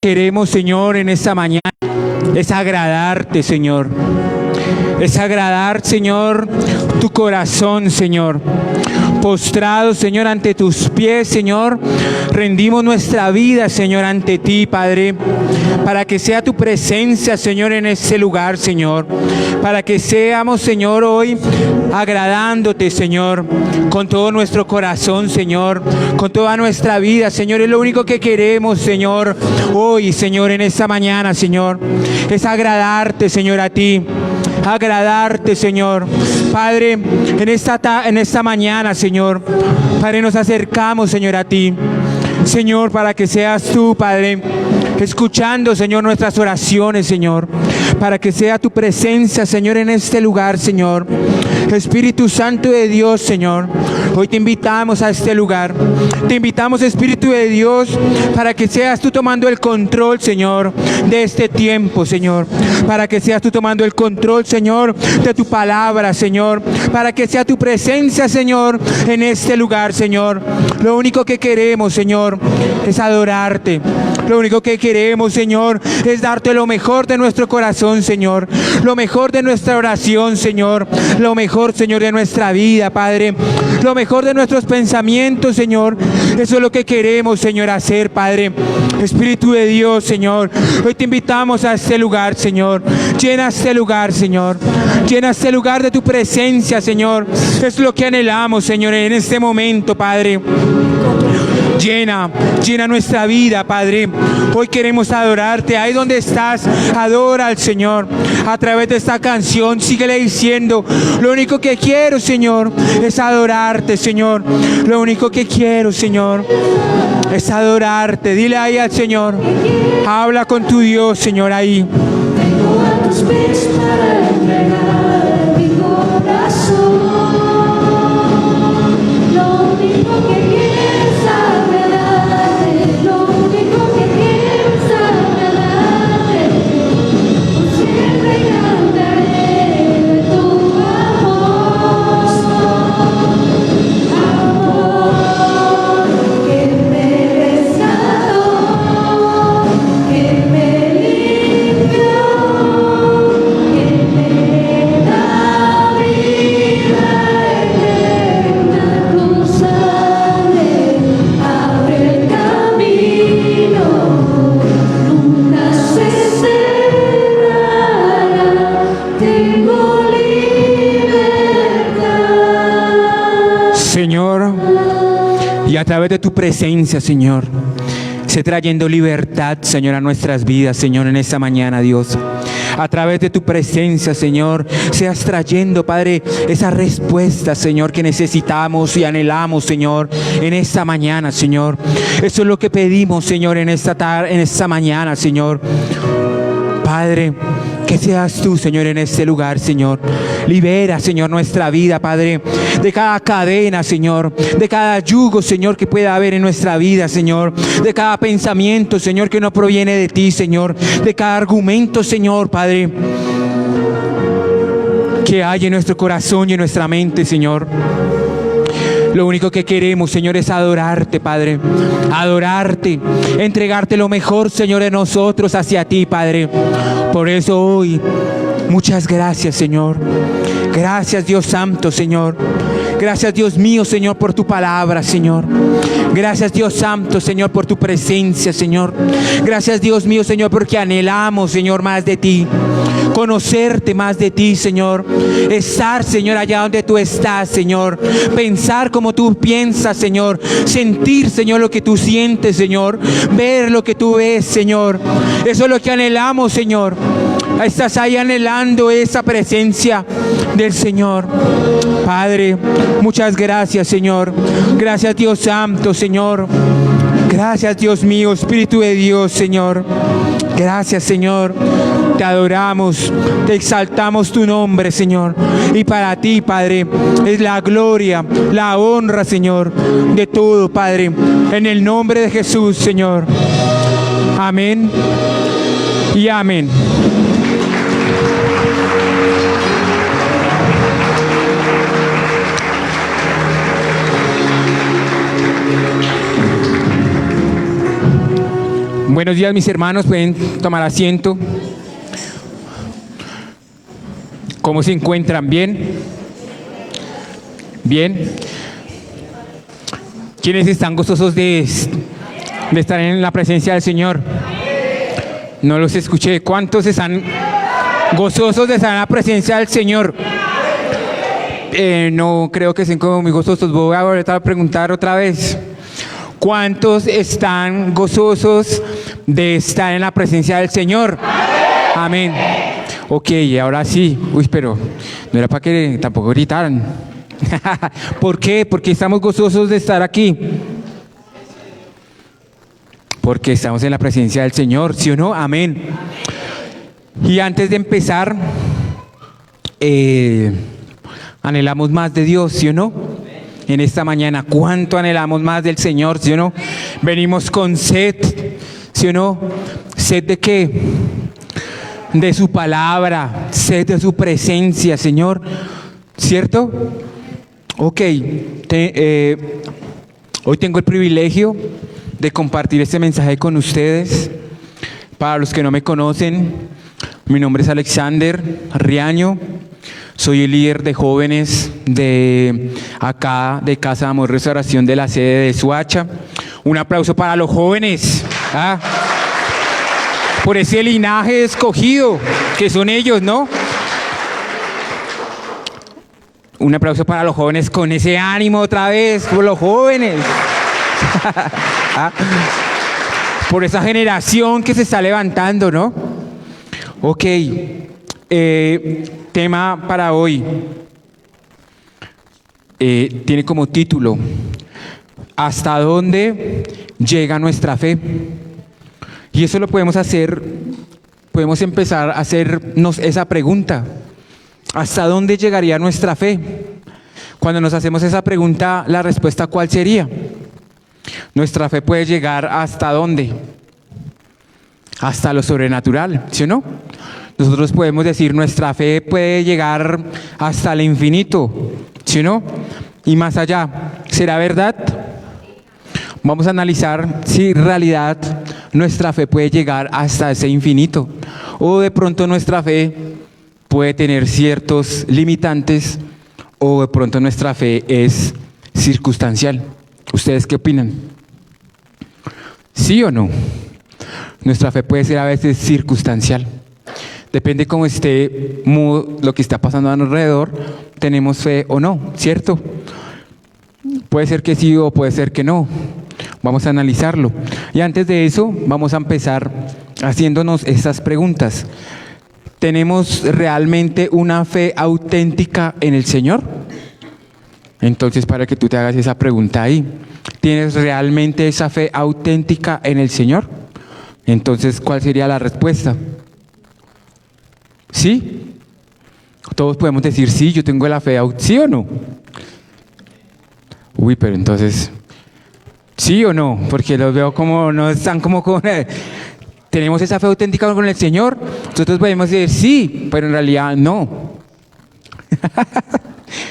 Queremos, Señor, en esta mañana es agradarte, Señor. Es agradar, Señor, tu corazón, Señor. Postrados, Señor, ante tus pies, Señor, rendimos nuestra vida, Señor, ante ti, Padre, para que sea tu presencia, Señor, en este lugar, Señor, para que seamos, Señor, hoy agradándote, Señor, con todo nuestro corazón, Señor, con toda nuestra vida, Señor. Es lo único que queremos, Señor, hoy, Señor, en esta mañana, Señor, es agradarte, Señor, a ti. Agradarte, Señor. Padre, en esta mañana, Señor, Padre, nos acercamos, Señor, a ti, Señor, para que seas tú, Padre, escuchando, Señor, nuestras oraciones, Señor, para que sea tu presencia, Señor, en este lugar, Señor. Espíritu Santo de Dios, Señor, hoy te invitamos a este lugar. Te invitamos, Espíritu de Dios, para que seas tú tomando el control, Señor, de este tiempo, Señor. Para que seas tú tomando el control, Señor, de tu palabra, Señor. Para que sea tu presencia, Señor, en este lugar, Señor. Lo único que queremos, Señor, es adorarte. Lo único que queremos, Señor, es darte lo mejor de nuestro corazón, Señor. Lo mejor de nuestra oración, Señor. Lo mejor, Señor, de nuestra vida, Padre. Lo mejor de nuestros pensamientos, Señor. Eso es lo que queremos, Señor, hacer, Padre. Espíritu de Dios, Señor, hoy te invitamos a este lugar, Señor. Llena este lugar, Señor. Llena este lugar de tu presencia, Señor. Es lo que anhelamos, Señor, en este momento, Padre. Llena nuestra vida, Padre. Hoy queremos adorarte. Ahí donde estás, adora al Señor. A través de esta canción, síguele diciendo: lo único que quiero, Señor, es adorarte, Señor. Lo único que quiero, Señor, es adorarte. Dile ahí al Señor. Habla con tu Dios, Señor, ahí. Vengo a tus pies para entregar mi corazón. Lo único que quiero es agradarte. Lo único que quiero es agradarte. Por siempre cantaré de tu amor. Amor que me rescató, que me limpió, que me da vida eterna. Tu sangre abre el camino, nunca se cerrará. Tengo libertad. Señor, y a través de tu presencia, Señor, sé trayendo libertad, Señor, a nuestras vidas, Señor, en esta mañana, Dios. A través de tu presencia, Señor, seas trayendo, Padre, esa respuesta, Señor, que necesitamos y anhelamos, Señor, en esta mañana, Señor. Eso es lo que pedimos, Señor, en esta tarde, en esta mañana, Señor. Padre, que seas tú, Señor, en este lugar, Señor. Libera, Señor, nuestra vida, Padre, de cada cadena, Señor, de cada yugo, Señor, que pueda haber en nuestra vida, Señor, de cada pensamiento, Señor, que no proviene de ti, Señor, de cada argumento, Señor, Padre, que hay en nuestro corazón y en nuestra mente, Señor. Lo único que queremos, Señor, es adorarte, Padre. Adorarte, entregarte lo mejor, Señor, de nosotros hacia ti, Padre. Por eso hoy, muchas gracias, Señor. Gracias, Dios Santo, Señor. Gracias, Dios mío, Señor, por tu palabra, Señor. Gracias, Dios Santo, Señor, por tu presencia, Señor. Gracias, Dios mío, Señor, porque anhelamos, Señor, más de ti. Conocerte más de ti, Señor. Estar, Señor, allá donde tú estás, Señor. Pensar como tú piensas, Señor. Sentir, Señor, lo que tú sientes, Señor. Ver lo que tú ves, Señor. Eso es lo que anhelamos, Señor. Estás ahí anhelando esa presencia del Señor. Padre, muchas gracias, Señor. Gracias, Dios Santo, Señor. Gracias, Dios mío, Espíritu de Dios, Señor. Gracias, Señor. Te adoramos, te exaltamos tu nombre, Señor. Y para ti, Padre, es la gloria, la honra, Señor, de todo, Padre. En el nombre de Jesús, Señor. Amén y amén. Buenos días, mis hermanos, pueden tomar asiento. ¿Cómo se encuentran? ¿Bien? ¿Bien? ¿Quiénes están gozosos de estar en la presencia del Señor? No los escuché. ¿Cuántos están gozosos de estar en la presencia del Señor? No creo que estén como muy gozosos. Voy a volver a preguntar otra vez. ¿Cuántos están gozosos de estar en la presencia del Señor? Amén. Ok, ahora sí. Uy, pero no era para que tampoco gritaran. ¿Por qué? Porque estamos gozosos de estar aquí. Porque estamos en la presencia del Señor, ¿sí o no? Amén. Y antes de empezar, anhelamos más de Dios, ¿sí o no? En esta mañana, ¿cuánto anhelamos más del Señor, sí o no? Venimos con sed, ¿sí o no? ¿Sed de qué? De su palabra, sed de su presencia, Señor, ¿cierto? Ok, hoy tengo el privilegio de compartir este mensaje con ustedes. Para los que no me conocen, mi nombre es Alexander Riaño. Soy el líder de jóvenes de acá, de Casa de Amor y Restauración de la sede de Soacha. Un aplauso para los jóvenes, por ese linaje escogido, que son ellos, ¿no? Un aplauso para los jóvenes con ese ánimo otra vez, por los jóvenes. Por esa generación que se está levantando, ¿no? Ok. Tema para hoy tiene como título: ¿hasta dónde llega nuestra fe? Y eso lo podemos hacer, podemos empezar a hacernos esa pregunta: ¿hasta dónde llegaría nuestra fe? Cuando nos hacemos esa pregunta, la respuesta ¿cuál sería? Nuestra fe puede llegar ¿hasta dónde? Hasta lo sobrenatural, ¿sí o no? Nosotros podemos decir, nuestra fe puede llegar hasta el infinito, ¿sí o no? Y más allá. ¿Será verdad? Vamos a analizar si en realidad nuestra fe puede llegar hasta ese infinito. O de pronto nuestra fe puede tener ciertos limitantes, o de pronto nuestra fe es circunstancial. ¿Ustedes qué opinan? ¿Sí o no? Nuestra fe puede ser a veces circunstancial. Depende cómo esté lo que está pasando a nuestro alrededor, tenemos fe o no, ¿cierto? Puede ser que sí o puede ser que no. Vamos a analizarlo. Y antes de eso, vamos a empezar haciéndonos estas preguntas. ¿Tenemos realmente una fe auténtica en el Señor? Entonces, para que tú te hagas esa pregunta ahí, ¿tienes realmente esa fe auténtica en el Señor? Entonces, ¿cuál sería la respuesta? ¿Sí? Todos podemos decir, sí, yo tengo la fe, ¿sí o no? Uy, pero entonces, ¿sí o no? Porque los veo como, no están como con... ¿Tenemos esa fe auténtica con el Señor? Nosotros podemos decir, sí, pero en realidad no.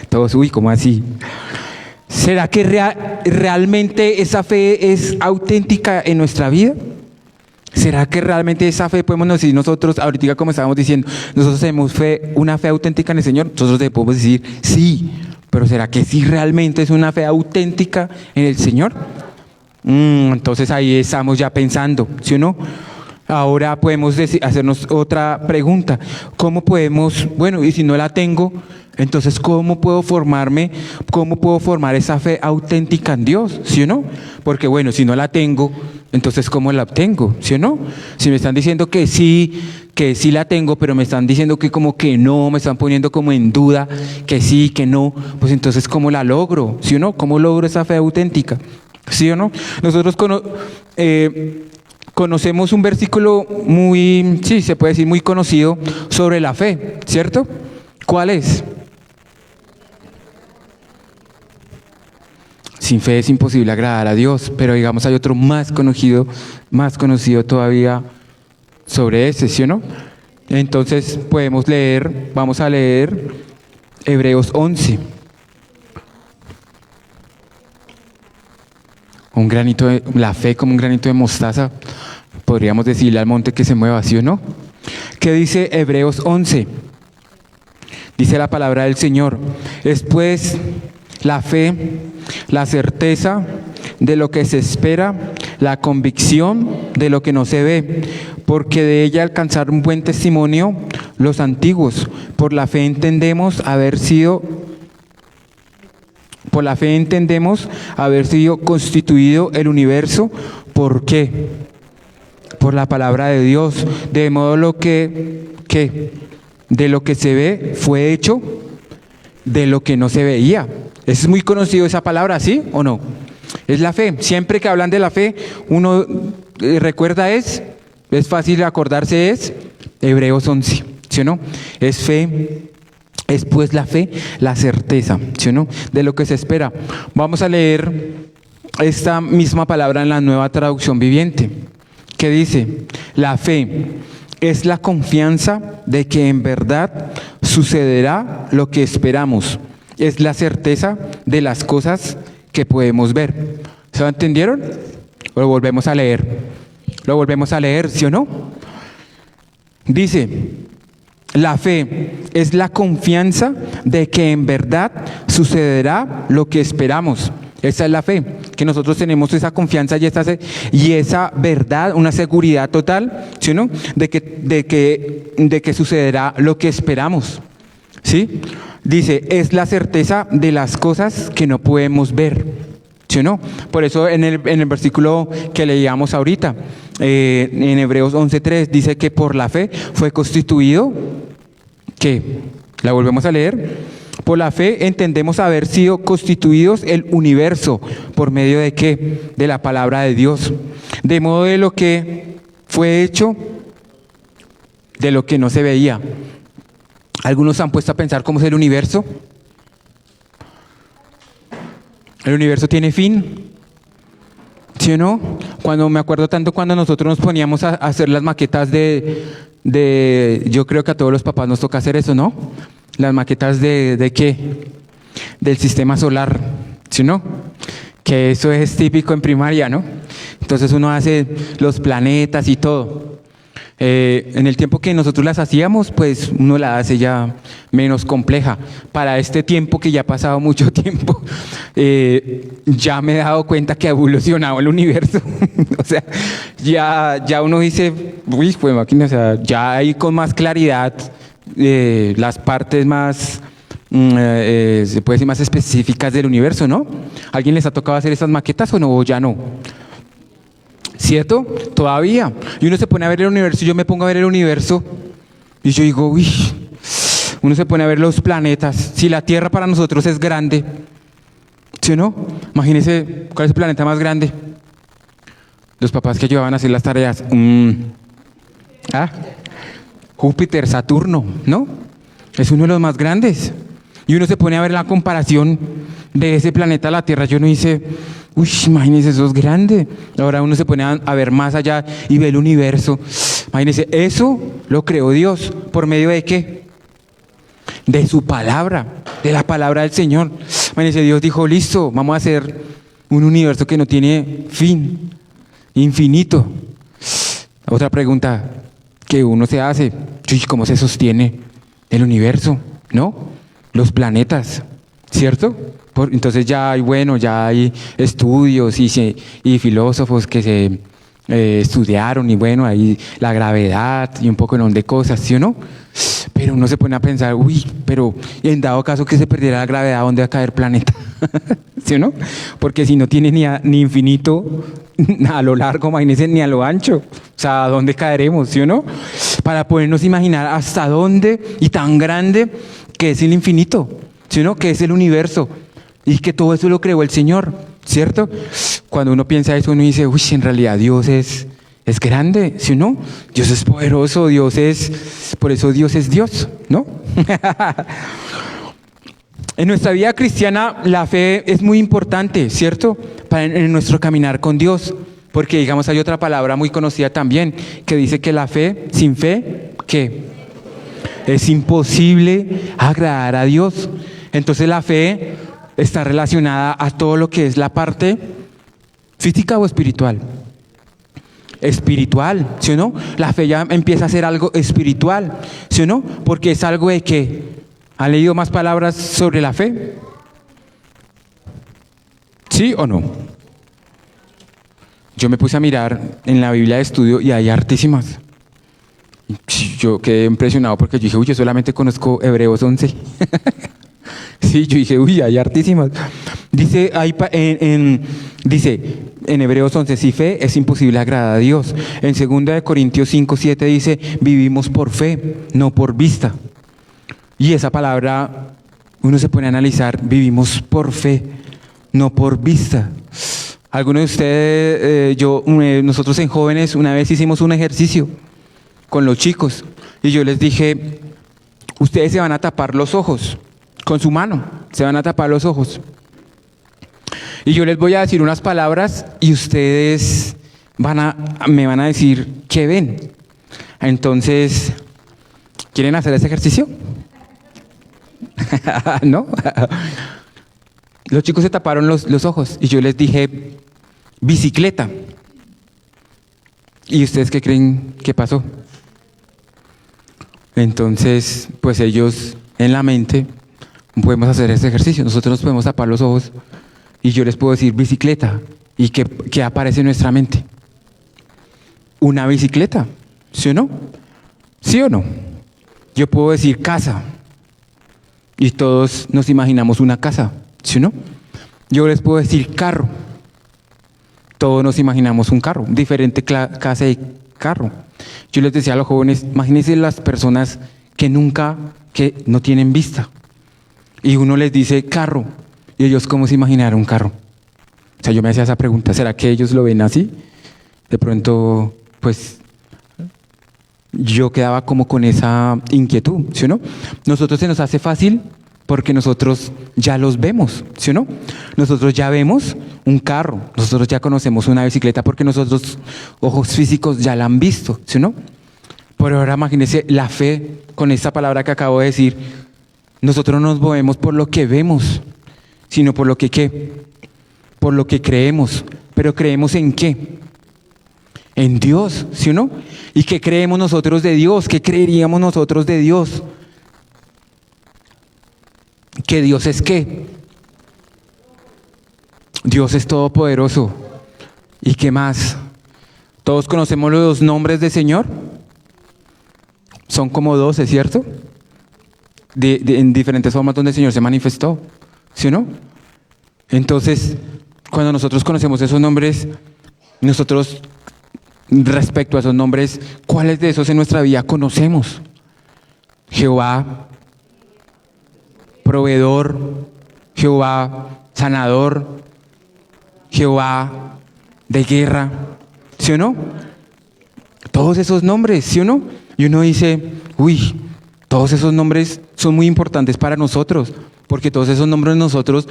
Todos, uy, ¿cómo así? ¿Será que realmente esa fe es auténtica en nuestra vida? ¿Será que realmente esa fe podemos decir nosotros, ahorita como estábamos diciendo, nosotros tenemos fe, una fe auténtica en el Señor? Nosotros podemos decir, sí, pero ¿será que sí realmente es una fe auténtica en el Señor? Entonces ahí estamos ya pensando, ¿sí o no? Ahora podemos hacernos otra pregunta. ¿Cómo podemos, bueno, y si no la tengo, entonces cómo puedo formar esa fe auténtica en Dios, ¿sí o no? Porque bueno, si no la tengo, entonces ¿cómo la obtengo? ¿Sí o no? Si me están diciendo que sí la tengo, pero me están diciendo que como que no, me están poniendo como en duda, que sí, que no, pues entonces ¿cómo la logro? ¿Sí o no? ¿Cómo logro esa fe auténtica? ¿Sí o no? Nosotros conocemos un versículo muy, sí, se puede decir muy conocido sobre la fe, ¿cierto? ¿Cuál es? Sin fe es imposible agradar a Dios, pero digamos hay otro más conocido todavía sobre ese, ¿sí o no? Entonces vamos a leer Hebreos 11. La fe como un granito de mostaza Podríamos decirle al monte que se mueva, ¿sí o no? ¿Qué dice Hebreos 11? Dice la palabra del Señor: es pues la fe, la certeza de lo que se espera, la convicción de lo que no se ve, porque de ella alcanzaron un buen testimonio los antiguos. Por la fe entendemos haber sido constituido el universo. ¿Por qué? Por la palabra de Dios, de modo lo que de lo que se ve fue hecho de lo que no se veía. Es muy conocido esa palabra, ¿sí o no? Es la fe. Siempre que hablan de la fe, uno recuerda es fácil acordarse, es Hebreos 11, ¿sí o no? Es fe, es pues la fe, la certeza, ¿sí o no? De lo que se espera. Vamos a leer esta misma palabra en la Nueva Traducción Viviente, que dice: la fe es la confianza de que en verdad sucederá lo que esperamos. Es la certeza de las cosas que podemos ver. ¿Se lo entendieron? Lo volvemos a leer. Lo volvemos a leer, ¿sí o no? Dice: la fe es la confianza de que en verdad sucederá lo que esperamos. Esa es la fe, que nosotros tenemos esa confianza y esa verdad, una seguridad total, ¿sí o no? De que sucederá lo que esperamos, ¿sí? Dice: es la certeza de las cosas que no podemos ver, ¿sí o no? Por eso en el versículo que leíamos ahorita, en Hebreos 11:3, dice que por la fe fue constituido, ¿qué? ¿La volvemos a leer? Por la fe entendemos haber sido constituidos el universo. ¿Por medio de qué? De la palabra de Dios. De modo de lo que fue hecho de lo que no se veía. ¿Algunos se han puesto a pensar cómo es el universo? ¿El universo tiene fin? ¿Sí o no? Me acuerdo tanto cuando nosotros nos poníamos a hacer las maquetas yo creo que a todos los papás nos toca hacer eso, ¿no? Las maquetas ¿de qué? Del sistema solar, ¿sí o no? Que eso es típico en primaria, ¿no? Entonces uno hace los planetas y todo. En el tiempo que nosotros las hacíamos, pues uno la hace ya menos compleja. Para este tiempo, que ya ha pasado mucho tiempo, ya me he dado cuenta que ha evolucionado el universo. O sea, ya uno dice, uy, pues máquina, o sea, ya hay con más claridad las partes más, se puede decir, más específicas del universo, ¿no? ¿Alguien les ha tocado hacer esas maquetas o no? ¿O ya no? ¿Cierto? Todavía. Y uno se pone a ver el universo, y yo me pongo a ver el universo, y yo digo, uy, uno se pone a ver los planetas. Si la Tierra para nosotros es grande, ¿sí o no? Imagínense, ¿cuál es el planeta más grande? Los papás que ayudaban a hacer las tareas. Júpiter, Saturno, ¿no? Es uno de los más grandes. Y uno se pone a ver la comparación de ese planeta a la Tierra, y uno dice, uy, imagínense, eso es grande. Ahora uno se pone a ver más allá y ve el universo. Imagínense, eso lo creó Dios. ¿Por medio de qué? De su palabra, de la palabra del Señor. Imagínense, Dios dijo, listo, vamos a hacer un universo que no tiene fin, infinito. Otra pregunta que uno se hace, ¿cómo se sostiene el universo? ¿No? Los planetas, ¿cierto? Entonces ya hay estudios y filósofos que se estudiaron, y bueno, ahí la gravedad y un poco de cosas, ¿sí o no? Pero uno se pone a pensar, uy, pero en dado caso que se perdiera la gravedad, ¿dónde va a caer el planeta? ¿Sí o no? Porque si no tiene ni infinito a lo largo, imagínense, ni a lo ancho. O sea, ¿a dónde caeremos? ¿Sí o no? Para podernos imaginar hasta dónde y tan grande que es el infinito, ¿sí o no? Que es el universo, y que todo eso lo creó el Señor, ¿cierto? Cuando uno piensa eso, uno dice, uy, en realidad Dios es grande, ¿sí o no? Dios es poderoso, por eso Dios es Dios, ¿no? En nuestra vida cristiana la fe es muy importante, ¿cierto? En nuestro caminar con Dios, porque digamos hay otra palabra muy conocida también que dice que la fe, sin fe, ¿qué? Es imposible agradar a Dios. Entonces la fe está relacionada a todo lo que es la parte física o espiritual. espiritual, ¿sí o no? La fe ya empieza a ser algo espiritual, ¿sí o no? Porque es algo de que, ¿han leído más palabras sobre la fe? ¿Sí o no? Yo me puse a mirar en la Biblia de estudio y hay hartísimas. Yo quedé impresionado porque yo dije, uy, yo solamente conozco Hebreos 11. Sí, yo dije, uy, hay hartísimas. Dice, dice en Hebreos 11, si fe es imposible agradar a Dios. En 2 Corintios 5, 7 dice, vivimos por fe, no por vista. Y esa palabra, uno se pone a analizar, vivimos por fe, no por vista. Algunos de ustedes, nosotros en jóvenes, una vez hicimos un ejercicio con los chicos y yo les dije, ustedes se van a tapar los ojos con su mano, se van a tapar los ojos y yo les voy a decir unas palabras y ustedes me van a decir qué ven. Entonces, ¿quieren hacer ese ejercicio? ¿No? Los chicos se taparon los ojos y yo les dije bicicleta. ¿Y ustedes qué creen que pasó? Entonces, pues ellos en la mente podemos hacer ese ejercicio. Nosotros nos podemos tapar los ojos y yo les puedo decir bicicleta. ¿Y qué aparece en nuestra mente? Una bicicleta, ¿sí o no? ¿Sí o no? Yo puedo decir casa y todos nos imaginamos una casa, ¿sí o no? Yo les puedo decir carro. Todos nos imaginamos un carro, diferente clase de carro. Yo les decía a los jóvenes, imagínense las personas que no tienen vista. Y uno les dice carro, y ellos cómo se imaginaron un carro. O sea, yo me hacía esa pregunta, ¿será que ellos lo ven así? De pronto, pues, yo quedaba como con esa inquietud, ¿sí o no? Nosotros se nos hace fácil porque nosotros ya los vemos, ¿sí o no? Nosotros ya vemos un carro, nosotros ya conocemos una bicicleta porque nosotros, ojos físicos, ya la han visto, ¿sí o no? Pero ahora imagínense la fe con esta palabra que acabo de decir. Nosotros no nos movemos por lo que vemos, sino por lo que ¿qué? Por lo que creemos. ¿Pero creemos en qué? En Dios, ¿sí o no? ¿Y qué creemos nosotros de Dios? ¿Qué creeríamos nosotros de Dios? ¿Que Dios es qué? Dios es todopoderoso. ¿Y qué más? ¿Todos conocemos los nombres del Señor? Son como 12, ¿cierto? En diferentes formas donde el Señor se manifestó, ¿sí o no? Entonces, cuando nosotros conocemos esos nombres, nosotros, respecto a esos nombres, ¿cuáles de esos en nuestra vida conocemos? Jehová, proveedor, Jehová, sanador, Jehová, de guerra, ¿sí o no? Todos esos nombres, ¿sí o no? Y uno dice, uy, todos esos nombres son muy importantes para nosotros, porque todos esos nombres nosotros,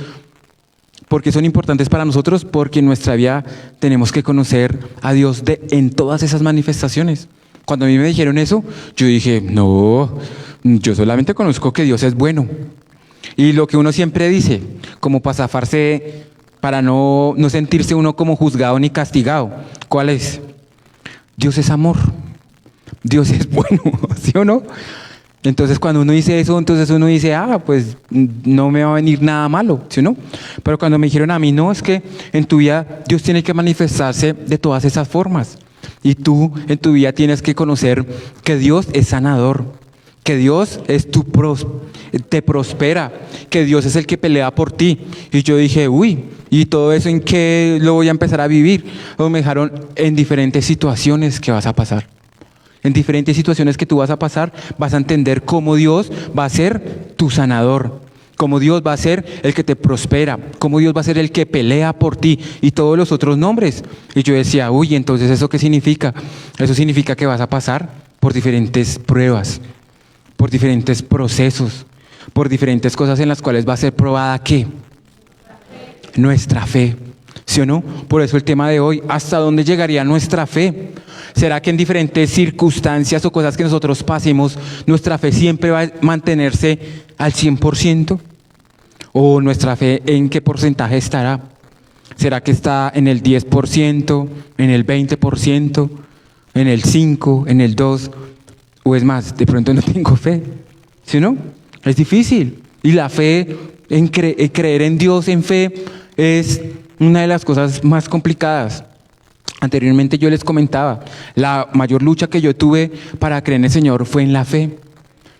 porque son importantes para nosotros, porque en nuestra vida tenemos que conocer a Dios en todas esas manifestaciones. Cuando a mí me dijeron eso, yo dije, no, yo solamente conozco que Dios es bueno. Y lo que uno siempre dice, como para zafarse, para no sentirse uno como juzgado ni castigado, ¿cuál es? Dios es amor, Dios es bueno, ¿sí o no? Entonces cuando uno dice eso, entonces uno dice, pues no me va a venir nada malo, ¿sí o no? Pero cuando me dijeron a mí, no, es que en tu vida Dios tiene que manifestarse de todas esas formas. Y tú en tu vida tienes que conocer que Dios es sanador, que Dios es te prospera, que Dios es el que pelea por ti. Y yo dije, uy, ¿y todo eso en qué lo voy a empezar a vivir? O me dejaron en diferentes situaciones que vas a pasar. En diferentes situaciones que tú vas a pasar, vas a entender cómo Dios va a ser tu sanador, cómo Dios va a ser el que te prospera, cómo Dios va a ser el que pelea por ti y todos los otros nombres. Y yo decía, uy, entonces ¿eso qué significa? Eso significa que vas a pasar por diferentes pruebas, por diferentes procesos, por diferentes cosas en las cuales va a ser probada ¿qué? Nuestra fe, ¿sí o no? Por eso el tema de hoy, ¿hasta dónde llegaría nuestra fe? ¿Será que en diferentes circunstancias o cosas que nosotros pasemos, nuestra fe siempre va a mantenerse al 100%? ¿O nuestra fe en qué porcentaje estará? ¿Será que está en el 10%, en el 20%? en el 5, en el 2, o es más, de pronto no tengo fe, ¿sí o no? Es difícil. Y la fe, en creer en Dios en fe, es una de las cosas más complicadas. Anteriormente yo les comentaba, la mayor lucha que yo tuve para creer en el Señor fue en la fe.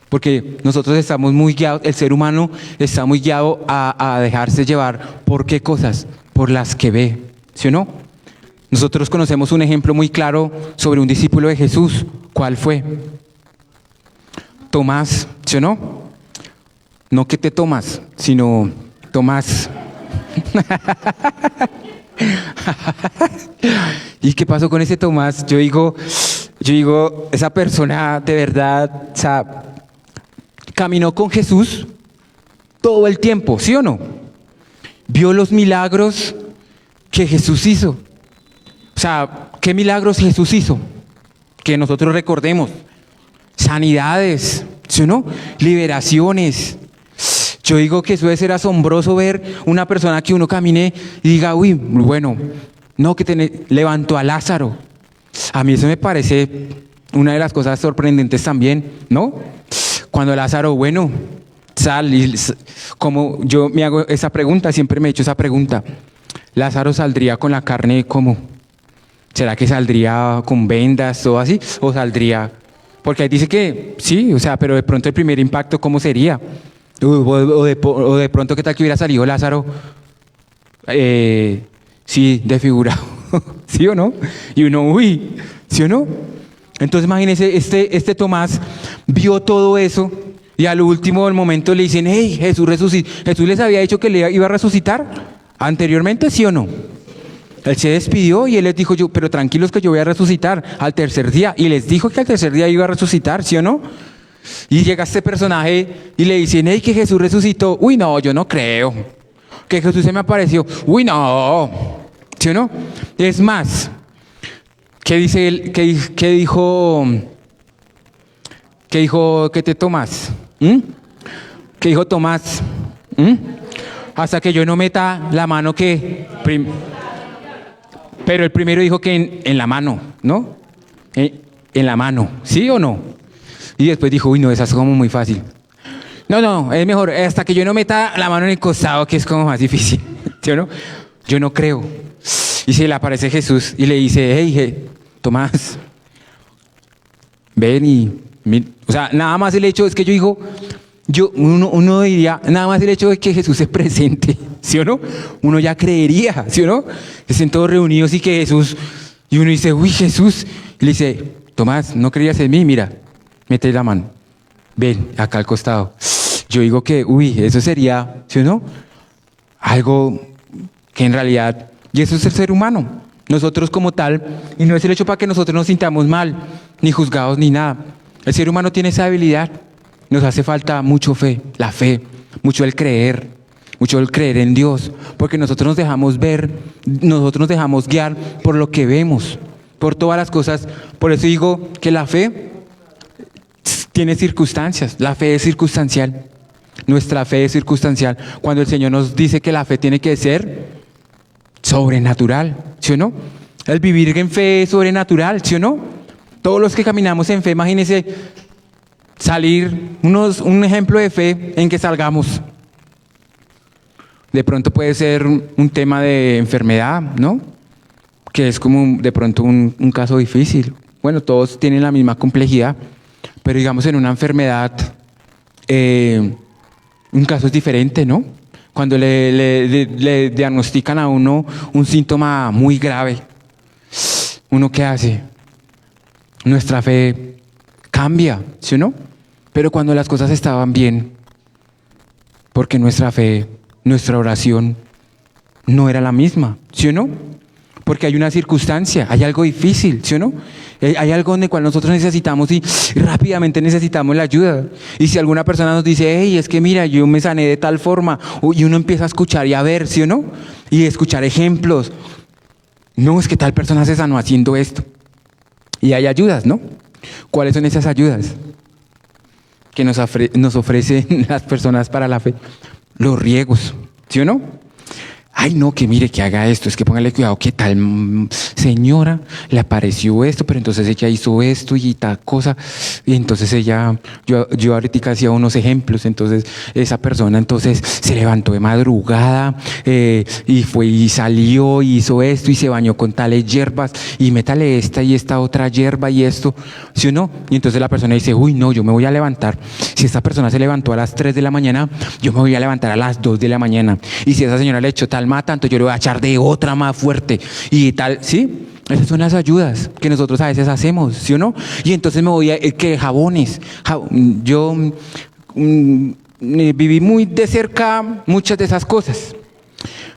Porque nosotros estamos muy guiados, el ser humano está muy guiado a dejarse llevar. ¿Por qué cosas? Por las que ve, ¿sí o no? Nosotros conocemos un ejemplo muy claro sobre un discípulo de Jesús. ¿Cuál fue? Tomás, ¿sí o no? No que te tomas, sino Tomás. ¿Y qué pasó con ese Tomás? Yo digo, esa persona de verdad, o sea, caminó con Jesús todo el tiempo, ¿sí o no? Vio los milagros que Jesús hizo. O sea, ¿qué milagros Jesús hizo? Que nosotros recordemos. Sanidades, ¿sí o no? Liberaciones. Yo digo que eso debe ser asombroso ver una persona que uno camine y diga, uy, bueno, no, levantó a Lázaro. A mí eso me parece una de las cosas sorprendentes también, ¿no? Cuando Lázaro, bueno, como yo me hago esa pregunta, siempre me he hecho esa pregunta. Lázaro saldría con la carne, ¿cómo? ¿Será que saldría con vendas o así? ¿O saldría? Porque ahí dice que sí, o sea, pero de pronto el primer impacto, ¿cómo sería? O de pronto, ¿qué tal que hubiera salido Lázaro? Sí, desfigurado. ¿Sí o no? Y uno, uy, ¿sí o no? Entonces imagínense, este Tomás vio todo eso y al último del momento le dicen, hey, Jesús resucitó. Jesús les había dicho que le iba a resucitar anteriormente, ¿sí o no? Él se despidió y él les dijo, pero tranquilos que yo voy a resucitar al tercer día. Y les dijo que al tercer día iba a resucitar, ¿sí o no? Y llega este personaje y le dicen, hey, que Jesús resucitó. Uy, no, yo no creo. Que Jesús se me apareció. Uy, no. ¿Sí o no? Es más, ¿qué dice él? ¿Qué dijo? ¿Qué te tomas? ¿Qué dijo Tomás? Hasta que yo no meta la mano pero el primero dijo que en la mano, ¿no? En la mano, ¿sí o no? Y después dijo, uy, no, esa es como muy fácil. No, es mejor, hasta que yo no meta la mano en el costado, que es como más difícil, ¿sí o no? Yo no creo. Y se le aparece Jesús y le dice, hey, Tomás, ven o sea, nada más el hecho, es que yo digo, uno diría, nada más el hecho de que Jesús se presente, ¿sí o no? Uno ya creería, ¿sí o no? Que estén todos reunidos y que Jesús, y uno dice, uy, Jesús, y le dice, Tomás, ¿no creías en mí? Mira, mete la mano, ven, acá al costado. Yo digo que, uy, eso sería, ¿sí o no? Algo que en realidad, y eso es el ser humano, nosotros como tal, y no es el hecho para que nosotros nos sintamos mal, ni juzgados, ni nada. El ser humano tiene esa habilidad. Nos hace falta mucho fe, la fe, mucho el creer en Dios, porque nosotros nos dejamos ver, nosotros nos dejamos guiar por lo que vemos, por todas las cosas. Por eso digo que la fe tiene circunstancias, la fe es circunstancial, nuestra fe es circunstancial. Cuando el Señor nos dice que la fe tiene que ser sobrenatural, ¿sí o no? El vivir en fe es sobrenatural, ¿sí o no? Todos los que caminamos en fe, imagínense salir, un ejemplo de fe en que salgamos. De pronto puede ser un tema de enfermedad, ¿no? Que es como de pronto un caso difícil. Bueno, todos tienen la misma complejidad, pero digamos en una enfermedad, un caso es diferente, ¿no? Cuando le diagnostican a uno un síntoma muy grave, ¿uno qué hace? Nuestra fe cambia, ¿sí o no? Pero cuando las cosas estaban bien, porque nuestra fe, nuestra oración no era la misma, ¿sí o no? Porque hay una circunstancia, hay algo difícil, ¿sí o no? Hay algo en el cual nosotros necesitamos y rápidamente necesitamos la ayuda. Y si alguna persona nos dice, hey, es que mira, yo me sané de tal forma, y uno empieza a escuchar y a ver, ¿sí o no? Y escuchar ejemplos. No, es que tal persona se sanó haciendo esto. Y hay ayudas, ¿no? ¿Cuáles son esas ayudas que nos ofrecen las personas para la fe? Los riegos, ¿sí o no? Ay, no, que mire, que haga esto, es que póngale cuidado, que tal señora le apareció esto, pero entonces ella hizo esto y tal cosa, y entonces yo ahorita hacía unos ejemplos, entonces esa persona entonces se levantó de madrugada y fue y salió y hizo esto y se bañó con tales hierbas y métale esta y esta otra hierba y esto, ¿sí o no? Y entonces la persona dice, uy, no, yo me voy a levantar, si esta persona se levantó a las 3 de la mañana, yo me voy a levantar a las 2 de la mañana, y si esa señora le echó tal mata, entonces yo le voy a echar de otra más fuerte y tal, ¿sí? Esas son las ayudas que nosotros a veces hacemos, ¿sí o no? Y entonces me voy a, que jabones, yo viví muy de cerca muchas de esas cosas.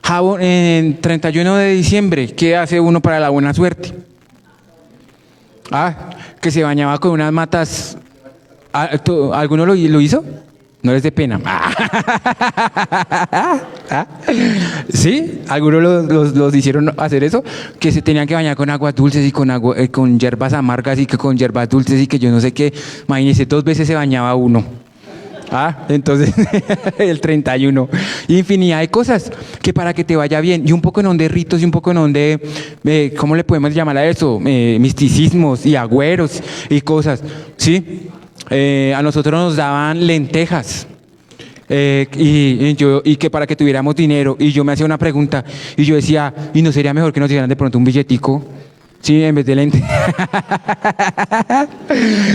Jabón, en 31 de diciembre, ¿qué hace uno para la buena suerte? Que se bañaba con unas matas. ¿Alguno lo hizo? No les dé pena. ¿Sí? ¿Algunos los hicieron hacer eso? Que se tenían que bañar con aguas dulces y con hierbas amargas y que con hierbas dulces y que yo no sé qué. Imagínense, 2 veces se bañaba uno. Entonces, el 31. Infinidad de cosas que para que te vaya bien. Y un poco en de ritos y un poco en de, ¿cómo le podemos llamar a eso? Misticismos y agüeros y cosas. ¿Sí? A nosotros nos daban lentejas y que para que tuviéramos dinero, y yo me hacía una pregunta y yo decía, ¿y no sería mejor que nos dieran de pronto un billetico? Sí, en vez de lentejas.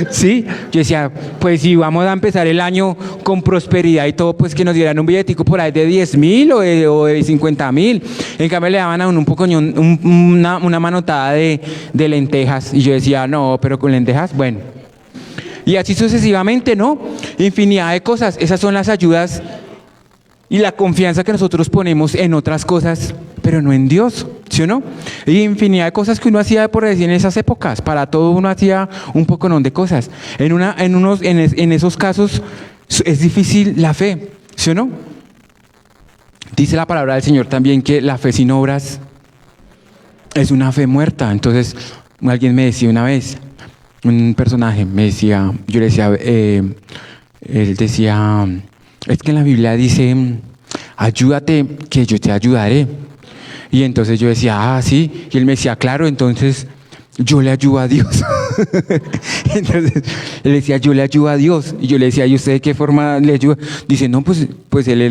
Sí, yo decía, pues si vamos a empezar el año con prosperidad y todo, pues que nos dieran un billetico por ahí de 10,000 o de 50,000. En cambio le daban a uno un poco una manotada de lentejas, y yo decía, no, pero con lentejas, bueno. Y así sucesivamente, ¿no? Infinidad de cosas. Esas son las ayudas y la confianza que nosotros ponemos en otras cosas, pero no en Dios, ¿sí o no? Y infinidad de cosas que uno hacía por decir en esas épocas. Para todo uno hacía un poco de cosas. En esos casos es difícil la fe, ¿sí o no? Dice la palabra del Señor también que la fe sin obras es una fe muerta. Entonces, alguien me decía una vez, un personaje me decía, yo le decía, él decía, es que en la Biblia dice, ayúdate que yo te ayudaré. Y entonces yo decía, sí. Y él me decía, claro, entonces yo le ayudo a Dios. Entonces él decía, yo le ayudo a Dios. Y yo le decía, ¿y usted de qué forma le ayuda? Dice, no, pues él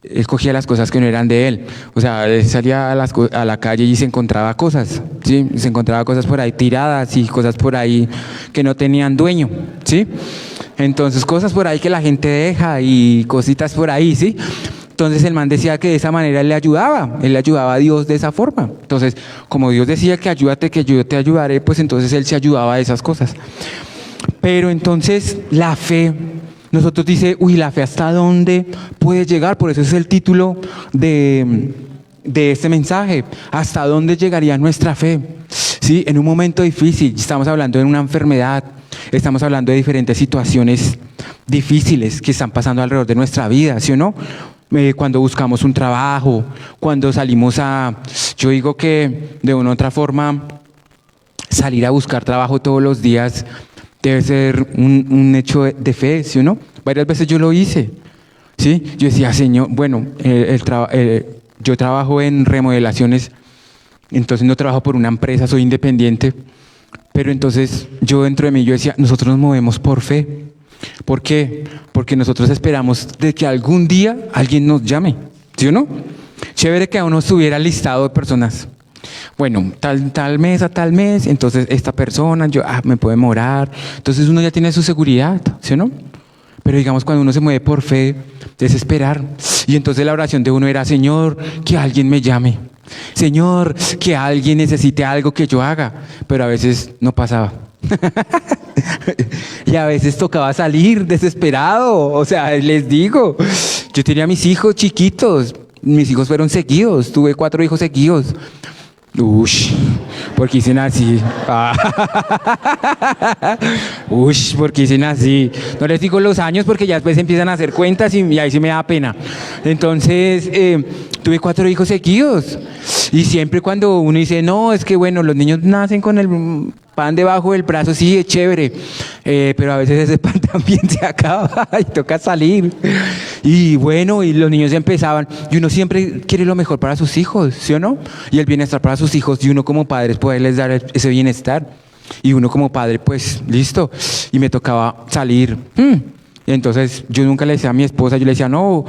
él cogía las cosas que no eran de él. O sea, él salía a la calle y se encontraba cosas, ¿sí? Se encontraba cosas por ahí tiradas y cosas por ahí que no tenían dueño, ¿sí? Entonces, cosas por ahí que la gente deja y cositas por ahí, ¿sí? Entonces el man decía que de esa manera él le ayudaba a Dios de esa forma. Entonces, como Dios decía que ayúdate, que yo te ayudaré, pues entonces él se ayudaba a esas cosas. Pero entonces la fe, nosotros dice, la fe hasta dónde puede llegar. Por eso es el título de este mensaje. ¿Hasta dónde llegaría nuestra fe? ¿Sí? En un momento difícil, estamos hablando de una enfermedad, estamos hablando de diferentes situaciones difíciles que están pasando alrededor de nuestra vida, ¿sí o no? Cuando buscamos un trabajo, cuando salimos yo digo que de una u otra forma, salir a buscar trabajo todos los días debe ser un hecho de fe, ¿sí o no? Varias veces yo lo hice, ¿sí? Yo decía, Señor, bueno, yo trabajo en remodelaciones, entonces no trabajo por una empresa, soy independiente, pero entonces yo dentro de mí yo decía, nosotros nos movemos por fe. ¿Por qué? Porque nosotros esperamos de que algún día alguien nos llame, ¿sí o no? Chévere que a uno estuviera listado de personas. Bueno, tal mes a tal mes, entonces esta persona, me puede morar. Entonces uno ya tiene su seguridad, ¿sí o no? Pero digamos, cuando uno se mueve por fe, es esperar. Y entonces la oración de uno era, Señor, que alguien me llame. Señor, que alguien necesite algo que yo haga. Pero a veces no pasaba. Y a veces tocaba salir desesperado. O sea, les digo, yo tenía mis hijos chiquitos. Mis hijos fueron seguidos. Tuve 4 hijos seguidos. ¿Por qué hice así? ¿Por qué hice así? No les digo los años porque ya después empiezan a hacer cuentas y ahí sí me da pena. Entonces, tuve 4 hijos seguidos. Y siempre cuando uno dice, no, es que bueno, los niños nacen con el pan debajo del brazo, sí, es chévere, pero a veces ese pan también se acaba y toca salir. Y bueno, y los niños empezaban, y uno siempre quiere lo mejor para sus hijos, ¿sí o no? Y el bienestar para sus hijos, y uno como padre poderles dar ese bienestar. Y uno como padre, pues, listo. Y me tocaba salir. Y entonces yo nunca le decía a mi esposa, yo le decía, no,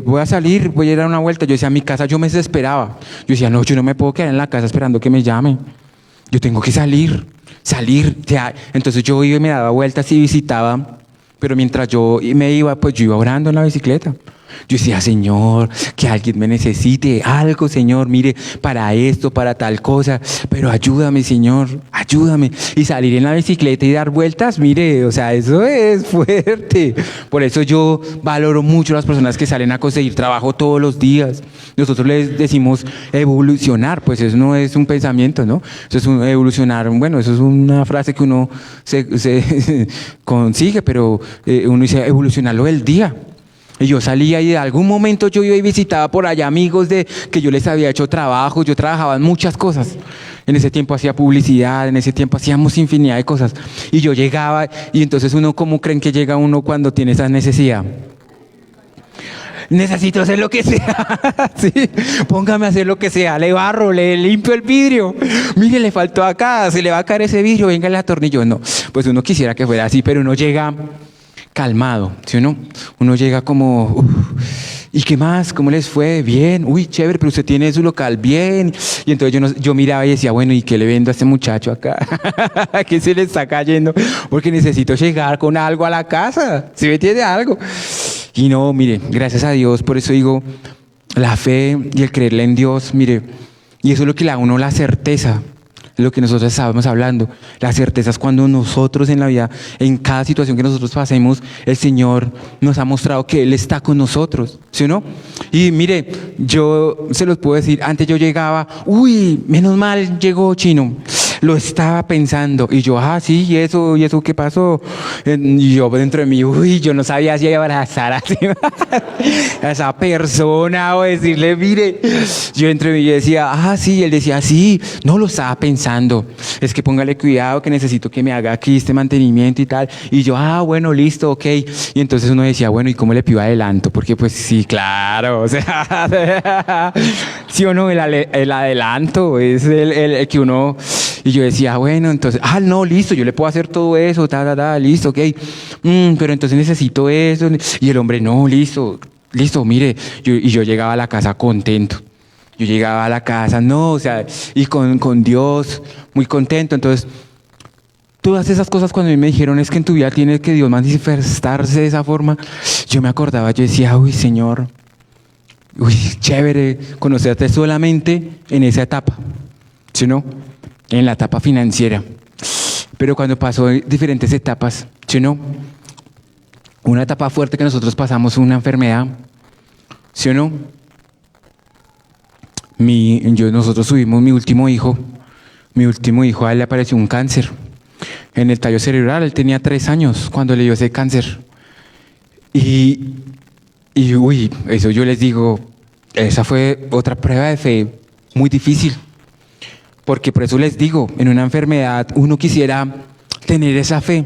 voy a salir, voy a ir a una vuelta. Yo decía, a mi casa yo me desesperaba. Yo decía, no, yo no me puedo quedar en la casa esperando que me llamen. Yo tengo que salir. O sea, entonces yo iba y me daba vueltas y visitaba, pero mientras yo me iba, pues yo iba orando en la bicicleta. Yo decía, Señor, que alguien me necesite algo, Señor, mire, para esto, para tal cosa, pero ayúdame, Señor, ayúdame. Y salir en la bicicleta y dar vueltas, mire, o sea, eso es fuerte. Por eso yo valoro mucho a las personas que salen a conseguir trabajo todos los días. Nosotros les decimos evolucionar, pues eso no es un pensamiento, ¿no? Eso es un evolucionar, bueno, eso es una frase que uno se consigue, pero uno dice evolucionarlo del día. Y yo salía y de algún momento yo iba y visitaba por allá amigos de que yo les había hecho trabajo, yo trabajaba en muchas cosas. En ese tiempo hacía publicidad, en ese tiempo hacíamos infinidad de cosas. Y yo llegaba y entonces uno, ¿cómo creen que llega uno cuando tiene esa necesidad? Necesito hacer lo que sea, sí, póngame a hacer lo que sea, le barro, le limpio el vidrio, mire, le faltó acá, se le va a caer ese vidrio, venga el atornillo. No, pues uno quisiera que fuera así, pero uno llega calmado, ¿sí o no? Uno llega como, ¿y qué más? ¿Cómo les fue? Bien, uy, chévere, pero usted tiene su local, bien. Y entonces yo miraba y decía, bueno, ¿y qué le vendo a este muchacho acá? ¿Qué se le está cayendo? Porque necesito llegar con algo a la casa, ¿sí me entiende? Algo. Y no, mire, gracias a Dios, por eso digo, la fe y el creerle en Dios, mire, y eso es lo que le da a uno la certeza. Lo que nosotros estábamos hablando, la certeza es cuando nosotros en la vida, en cada situación que nosotros pasemos, el Señor nos ha mostrado que Él está con nosotros, ¿sí o no? Y mire, yo se los puedo decir, antes yo llegaba, uy, menos mal llegó Chino, lo estaba pensando, y yo, sí, ¿y eso qué pasó? Y yo dentro de mí, uy, yo no sabía si abrazar a esa persona o decirle, mire, yo entre mí decía, sí, él decía, sí, no lo estaba pensando, es que póngale cuidado que necesito que me haga aquí este mantenimiento y tal, y yo, bueno, listo, ok, y entonces uno decía, bueno, ¿y cómo le pido adelanto? Porque pues sí, claro, o sea, sí o no, el adelanto es el que uno... Y yo decía, bueno, entonces, no, listo, yo le puedo hacer todo eso, listo, ok. Pero entonces necesito eso. Y el hombre, no, listo, mire. Y yo llegaba a la casa contento. Yo llegaba a la casa, no, o sea, y con Dios, muy contento. Entonces, todas esas cosas cuando a mí me dijeron es que en tu vida tiene que Dios manifestarse de esa forma, yo me acordaba, yo decía, uy, Señor, uy, chévere conocerte solamente en esa etapa, ¿sí o no? En la etapa financiera, pero cuando pasó diferentes etapas, ¿sí o no? Una etapa fuerte que nosotros pasamos, una enfermedad, ¿sí o no? Nosotros tuvimos mi último hijo, a él le apareció un cáncer en el tallo cerebral, él tenía 3 años cuando le dio ese cáncer, y uy, eso yo les digo, esa fue otra prueba de fe muy difícil. Porque por eso les digo, en una enfermedad uno quisiera tener esa fe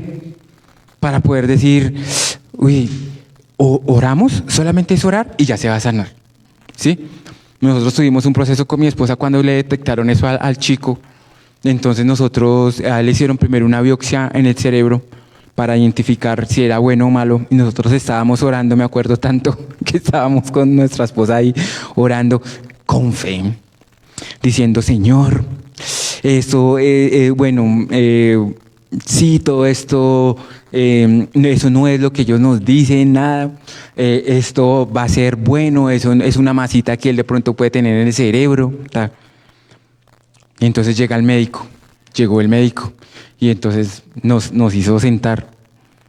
para poder decir, uy, oramos, solamente es orar y ya se va a sanar, ¿sí? Nosotros tuvimos un proceso con mi esposa cuando le detectaron eso al chico. Entonces a él le hicieron primero una biopsia en el cerebro para identificar si era bueno o malo. Y nosotros estábamos orando, me acuerdo tanto que estábamos con nuestra esposa ahí orando con fe, diciendo, Señor, esto, sí, todo esto, eso no es lo que ellos nos dicen, nada, esto va a ser bueno, eso es una masita que él de pronto puede tener en el cerebro. Y entonces llegó el médico, y entonces nos hizo sentar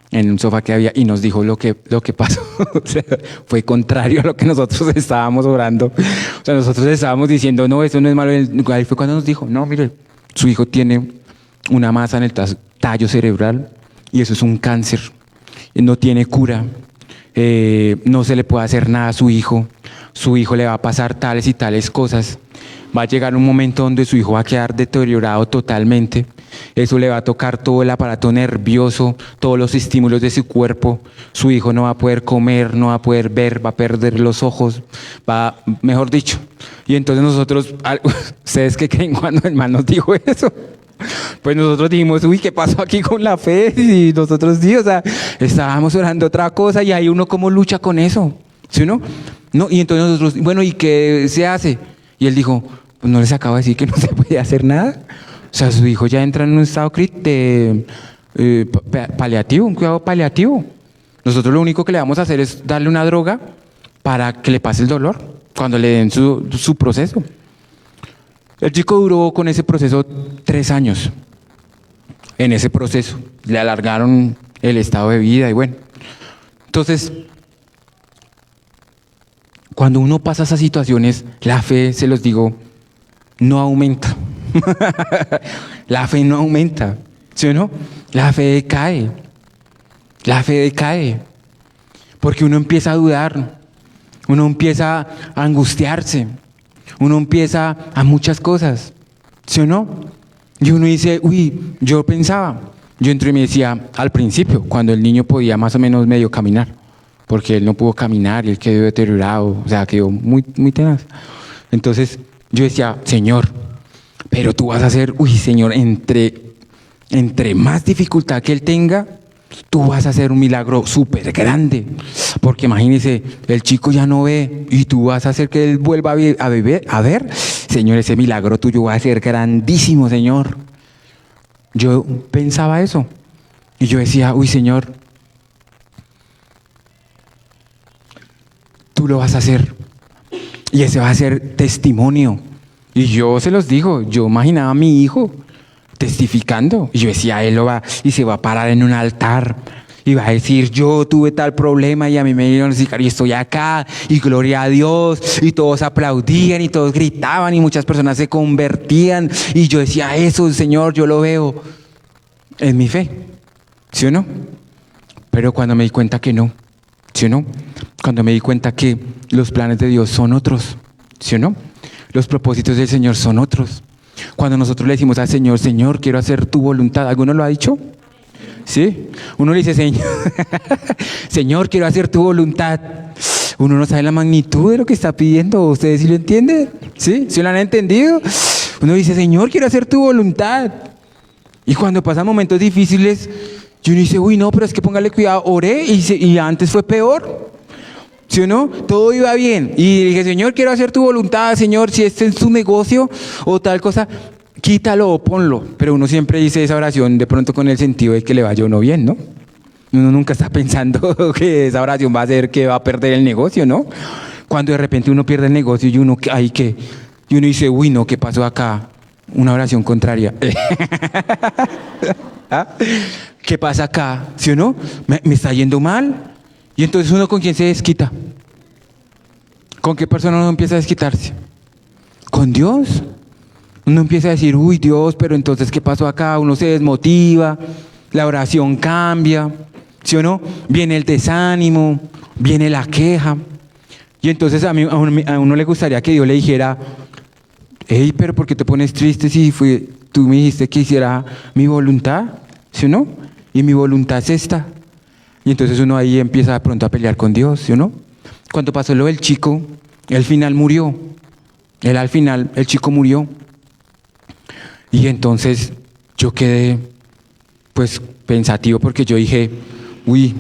en un sofá que había y nos dijo lo que pasó. O sea, fue contrario a lo que nosotros estábamos orando. O sea, nosotros estábamos diciendo, no, eso no es malo. Ahí fue cuando nos dijo, no, mire, su hijo tiene una masa en el tallo cerebral y eso es un cáncer. No tiene cura. No se le puede hacer nada a su hijo. Su hijo le va a pasar tales y tales cosas. va a llegar un momento donde su hijo va a quedar deteriorado totalmente. Eso le va a tocar todo el aparato nervioso, todos los estímulos de su cuerpo. Su hijo no va a poder comer, no va a poder ver, va a perder los ojos, mejor dicho. Y entonces nosotros, ¿ustedes qué creen cuando el man nos dijo eso? Pues nosotros dijimos, uy, ¿qué pasó aquí con la fe? Y nosotros sí, o sea, estábamos orando otra cosa y ahí uno cómo lucha con eso, ¿sí o no? No, y entonces nosotros, bueno, ¿y qué se hace? Y él dijo, pues no les acabo de decir que no se puede hacer nada. O sea, su hijo ya entra en un estado paliativo, un cuidado paliativo. Nosotros lo único que le vamos a hacer es darle una droga para que le pase el dolor cuando le den su proceso. El chico duró con ese proceso 3 años. En ese proceso le alargaron el estado de vida y bueno. Entonces, cuando uno pasa esas situaciones, la fe, se los digo, no aumenta. La fe no aumenta, ¿sí o no? La fe decae. La fe decae. Porque uno empieza a dudar, uno empieza a angustiarse, uno empieza a muchas cosas, ¿sí o no? Y uno dice, uy, yo pensaba, yo entré y me decía, al principio, cuando el niño podía más o menos medio caminar, porque él no pudo caminar y él quedó deteriorado, o sea, quedó muy, muy tenaz. Entonces yo decía, Señor, pero tú vas a hacer, uy, Señor, entre más dificultad que él tenga, tú vas a hacer un milagro súper grande. Porque imagínese, el chico ya no ve y tú vas a hacer que él vuelva a ver. Señor, ese milagro tuyo va a ser grandísimo, Señor. Yo pensaba eso. Y yo decía, uy, Señor, tú lo vas a hacer. Y ese va a ser testimonio. Y yo se los digo, yo imaginaba a mi hijo testificando. Y yo decía, él lo va y se va a parar en un altar y va a decir, yo tuve tal problema y a mí me dieron y estoy acá y gloria a Dios, y todos aplaudían y todos gritaban y muchas personas se convertían y yo decía, eso, Señor, yo lo veo en mi fe, ¿sí o no? Pero cuando me di cuenta que no, ¿sí o no? Cuando me di cuenta que los planes de Dios son otros, ¿sí o no? Los propósitos del Señor son otros. Cuando nosotros le decimos al Señor, Señor, quiero hacer tu voluntad, ¿alguno lo ha dicho? ¿Sí? Uno le dice, Señor, Señor, quiero hacer tu voluntad. Uno no sabe la magnitud de lo que está pidiendo. ¿Ustedes sí lo entienden? ¿Sí? ¿Sí lo han entendido? Uno dice, Señor, quiero hacer tu voluntad. Y cuando pasan momentos difíciles, uno dice, uy, no, pero es que póngale cuidado, oré y antes fue peor. ¿Sí o no? Todo iba bien. Y dije, Señor, quiero hacer tu voluntad, Señor, si este es tu negocio o tal cosa, quítalo o ponlo. Pero uno siempre dice esa oración de pronto con el sentido de que le vaya uno bien, ¿no? Uno nunca está pensando que esa oración va a hacer que va a perder el negocio, ¿no? Cuando de repente uno pierde el negocio y uno, ay, ¿qué? Y uno dice, uy, no, ¿qué pasó acá? Una oración contraria. ¿Ah? ¿Qué pasa acá? ¿Sí o no? ¿Me está yendo mal? Y entonces uno, ¿con quién se desquita? ¿Con qué persona uno empieza a desquitarse? ¿Con Dios? Uno empieza a decir, uy, Dios, pero entonces, ¿qué pasó acá? Uno se desmotiva, la oración cambia, ¿sí o no? Viene el desánimo, viene la queja. Y entonces a uno le gustaría que Dios le dijera, hey, pero ¿por qué te pones triste si tú me dijiste que hiciera mi voluntad? ¿Sí o no? Y mi voluntad es esta. Y entonces uno ahí empieza de pronto a pelear con Dios, ¿sí o no? Cuando pasó lo del chico, él al final murió. El chico murió. Y entonces yo quedé pues pensativo porque yo dije, uy,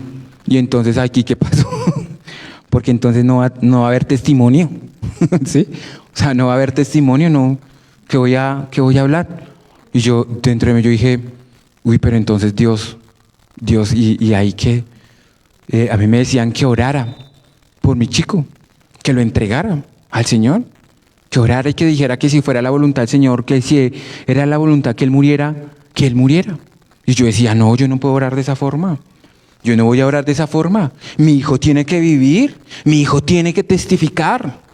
y entonces aquí ¿qué pasó? Porque entonces no va a haber testimonio, ¿sí? O sea, no va a haber testimonio, no, ¿qué voy a hablar? Y yo dentro de mí yo dije, uy, pero entonces Dios, y ahí que a mí me decían que orara por mi chico, que lo entregara al Señor, que orara y que dijera que si fuera la voluntad del Señor, que si era la voluntad que Él muriera, que Él muriera. Y yo decía, no, yo no puedo orar de esa forma. Yo no voy a orar de esa forma. Mi hijo tiene que vivir, mi hijo tiene que testificar.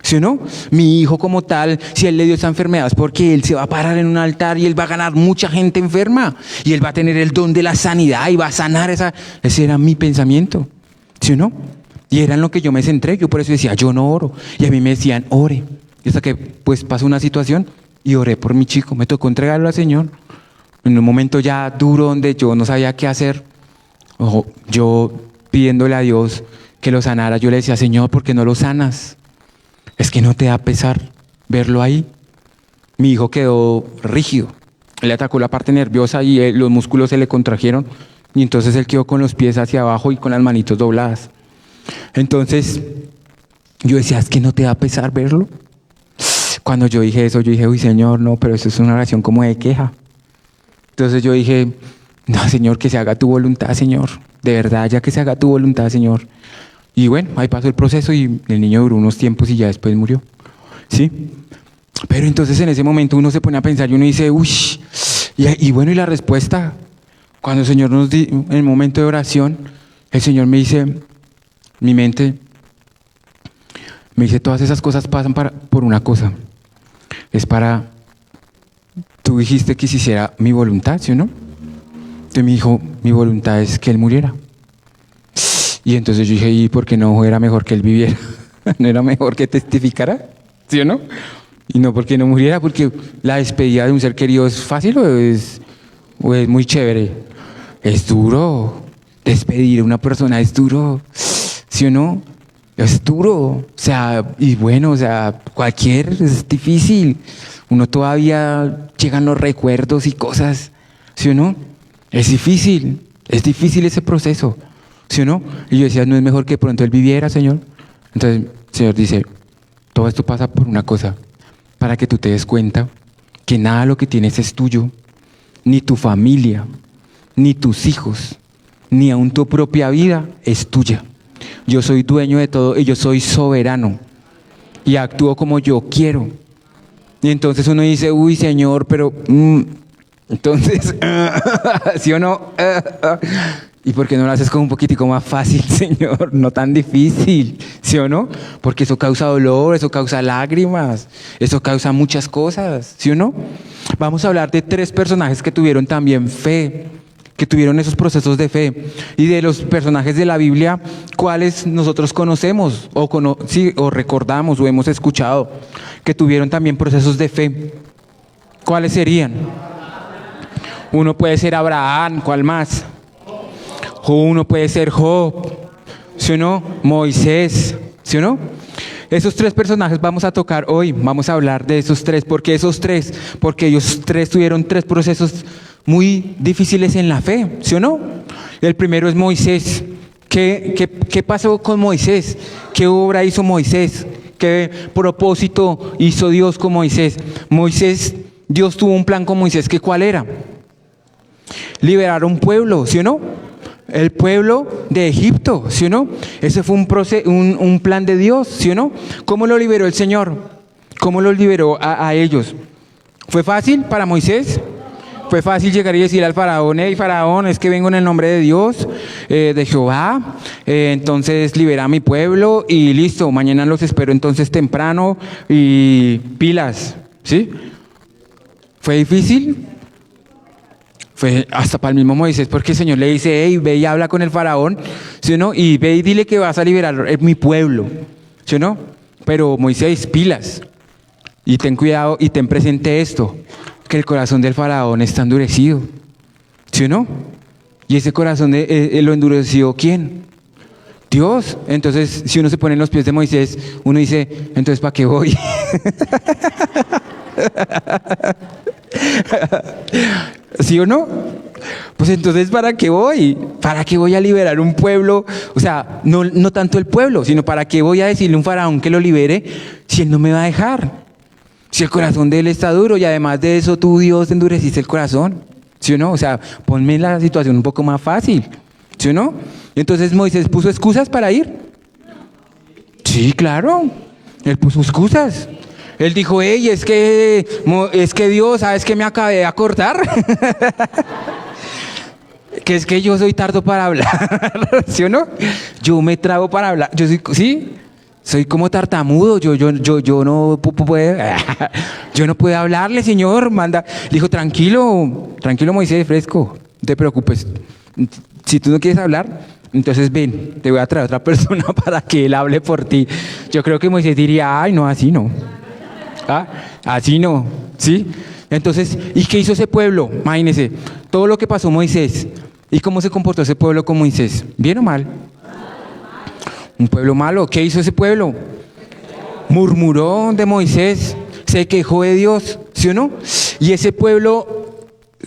¿Sí o no? Mi hijo como tal, si él le dio esa enfermedad es porque él se va a parar en un altar y él va a ganar mucha gente enferma. Y él va a tener el don de la sanidad y va a sanar esa. Ese era mi pensamiento. ¿Sí o no? Y era en lo que yo me centré. Yo por eso decía, yo no oro. Y a mí me decían, ore, Y hasta que pues pasó una situación y oré por mi chico. Me tocó entregarlo al Señor. En un momento ya duro donde yo no sabía qué hacer. Yo pidiéndole a Dios que lo sanara. Yo le decía, Señor, ¿por qué no lo sanas? Es que no te da pesar verlo ahí. Mi hijo quedó rígido. Le atacó la parte nerviosa y los músculos se le contrajeron. Y entonces él quedó con los pies hacia abajo y con las manitos dobladas. Entonces yo decía, ¿es que no te da pesar verlo? Cuando yo dije eso, yo dije, uy, Señor, no, pero eso es una oración como de queja. Entonces yo dije, no, Señor, que se haga tu voluntad, Señor. De verdad, ya que se haga tu voluntad, Señor. Y bueno, ahí pasó el proceso y el niño duró unos tiempos y ya después murió. ¿Sí? Pero entonces en ese momento uno se pone a pensar y uno dice, uy, y bueno, y la respuesta, cuando el Señor nos en el momento de oración, el Señor me dice, mi mente, me dice, todas esas cosas pasan por una cosa. Es para, tú dijiste que se hiciera mi voluntad, ¿sí o no? Entonces me dijo, mi voluntad es que él muriera. Y entonces yo dije, ¿y por qué no era mejor que él viviera? ¿No era mejor que testificara? ¿Sí o no? Y no porque no muriera, porque la despedida de un ser querido es fácil o es muy chévere. Es duro. Despedir a una persona es duro. ¿Sí o no? Es duro. O sea, y bueno, o sea, es difícil. Uno todavía llegan los recuerdos y cosas. ¿Sí o no? Es difícil ese proceso. ¿Sí o no? Y yo decía, ¿no es mejor que pronto él viviera, Señor? Entonces, el Señor dice, todo esto pasa por una cosa, para que tú te des cuenta que nada de lo que tienes es tuyo, ni tu familia, ni tus hijos, ni aun tu propia vida es tuya. Yo soy dueño de todo y yo soy soberano y actúo como yo quiero. Y entonces uno dice, uy, Señor, pero... entonces, ¿sí o no? ¿Y por qué no lo haces como un poquitico más fácil, Señor? No tan difícil, ¿sí o no? Porque eso causa dolor, eso causa lágrimas, eso causa muchas cosas, ¿sí o no? Vamos a hablar de 3 personajes que tuvieron también fe, que tuvieron esos procesos de fe. Y de los personajes de la Biblia, ¿cuáles nosotros conocemos o recordamos o hemos escuchado que tuvieron también procesos de fe? ¿Cuáles serían? Uno puede ser Abraham, ¿cuál más? Uno puede ser Job, ¿sí o no? Moisés, ¿sí o no? Esos 3 personajes vamos a tocar hoy, vamos a hablar de esos 3. ¿Por qué esos 3? Porque ellos 3 tuvieron 3 procesos muy difíciles en la fe, ¿sí o no? El primero es Moisés. ¿Qué pasó con Moisés? ¿Qué obra hizo Moisés? ¿Qué propósito hizo Dios con Moisés? Dios tuvo un plan con Moisés, ¿cuál era? Liberar un pueblo, ¿sí o no? El pueblo de Egipto, ¿sí o no? Ese fue un plan de Dios, ¿sí o no? ¿Cómo lo liberó el Señor? ¿Cómo lo liberó a ellos? ¿Fue fácil para Moisés? ¿Fue fácil llegar y decir al faraón, hey faraón, es que vengo en el nombre de Dios, de Jehová, entonces libera a mi pueblo y listo, mañana los espero entonces temprano y pilas, ¿sí? ¿Fue difícil? Fue hasta para el mismo Moisés, porque el Señor le dice, hey, ve y habla con el faraón, ¿sí o no? Y ve y dile que vas a liberar mi pueblo, ¿sí o no? Pero Moisés, pilas, y ten cuidado y ten presente esto, que el corazón del faraón está endurecido, ¿sí o no? Y ese corazón lo endureció, ¿quién? Dios. Entonces, si uno se pone en los pies de Moisés, uno dice, entonces, ¿para qué voy? ¿Sí o no? Pues entonces, ¿para qué voy? ¿Para qué voy a liberar un pueblo? O sea, no tanto el pueblo, sino ¿para qué voy a decirle a un faraón que lo libere si él no me va a dejar? Si el corazón de él está duro y además de eso tú, Dios, endureciste el corazón. ¿Sí o no? O sea, ponme la situación un poco más fácil. ¿Sí o no? Entonces Moisés puso excusas para ir. Sí, claro. Él puso excusas. Él dijo, hey, es que Dios, ¿sabes qué me acabé de acordar? Que es que yo soy tardo para hablar, ¿sí o no? Yo me trago para hablar, yo soy, ¿sí? Soy como tartamudo, yo no puedo, yo no puedo hablarle, Señor, manda. Le dijo, tranquilo Moisés, fresco, no te preocupes. Si tú no quieres hablar, entonces ven, te voy a traer a otra persona para que él hable por ti. Yo creo que Moisés diría, ay, no, así no. ¿Ah? Así no, ¿sí? Entonces, ¿y qué hizo ese pueblo? Imagínense, todo lo que pasó Moisés. ¿Y cómo se comportó ese pueblo con Moisés? ¿Bien o mal? Un pueblo malo. ¿Qué hizo ese pueblo? Murmuró de Moisés, se quejó de Dios, ¿sí o no? Y ese pueblo,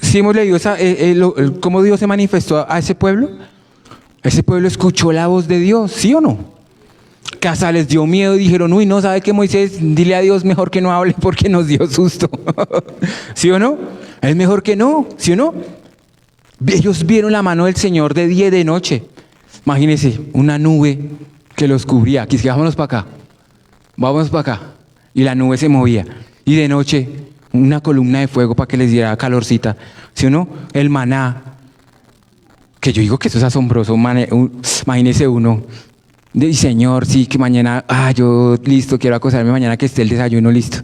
¿sí hemos leído cómo Dios se manifestó a ese pueblo? Ese pueblo escuchó la voz de Dios, ¿sí o no? Que hasta les dio miedo y dijeron, uy, no, ¿sabe qué, Moisés? Dile a Dios mejor que no hable porque nos dio susto. ¿Sí o no? Es mejor que no, ¿sí o no? Ellos vieron la mano del Señor de día y de noche. Imagínense, una nube que los cubría. Aquí, vámonos para acá. Vámonos para acá. Y la nube se movía. Y de noche, una columna de fuego para que les diera calorcita. ¿Sí o no? El maná. Que yo digo que eso es asombroso. Imagínese uno. Y Señor, sí, que mañana, yo listo, quiero acostarme mañana que esté el desayuno listo.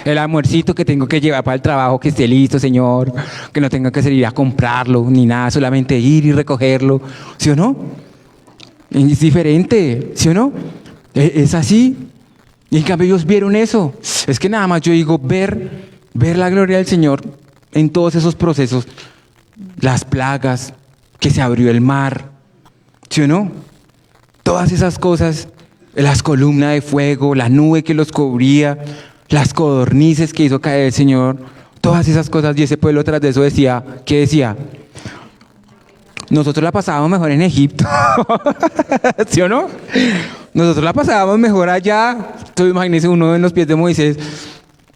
El almuercito que tengo que llevar para el trabajo, que esté listo, Señor. Que no tenga que salir a comprarlo, ni nada, solamente ir y recogerlo. ¿Sí o no? Es diferente, ¿sí o no? Es así. Y en cambio ellos vieron eso. Es que nada más yo digo, ver la gloria del Señor en todos esos procesos. Las plagas, que se abrió el mar, ¿sí o no? Todas esas cosas, las columnas de fuego, la nube que los cubría, las codornices que hizo caer el Señor, todas esas cosas. Y ese pueblo tras de eso decía, ¿qué decía? Nosotros la pasábamos mejor en Egipto. ¿Sí o no? Nosotros la pasábamos mejor allá. Entonces imagínese uno en los pies de Moisés.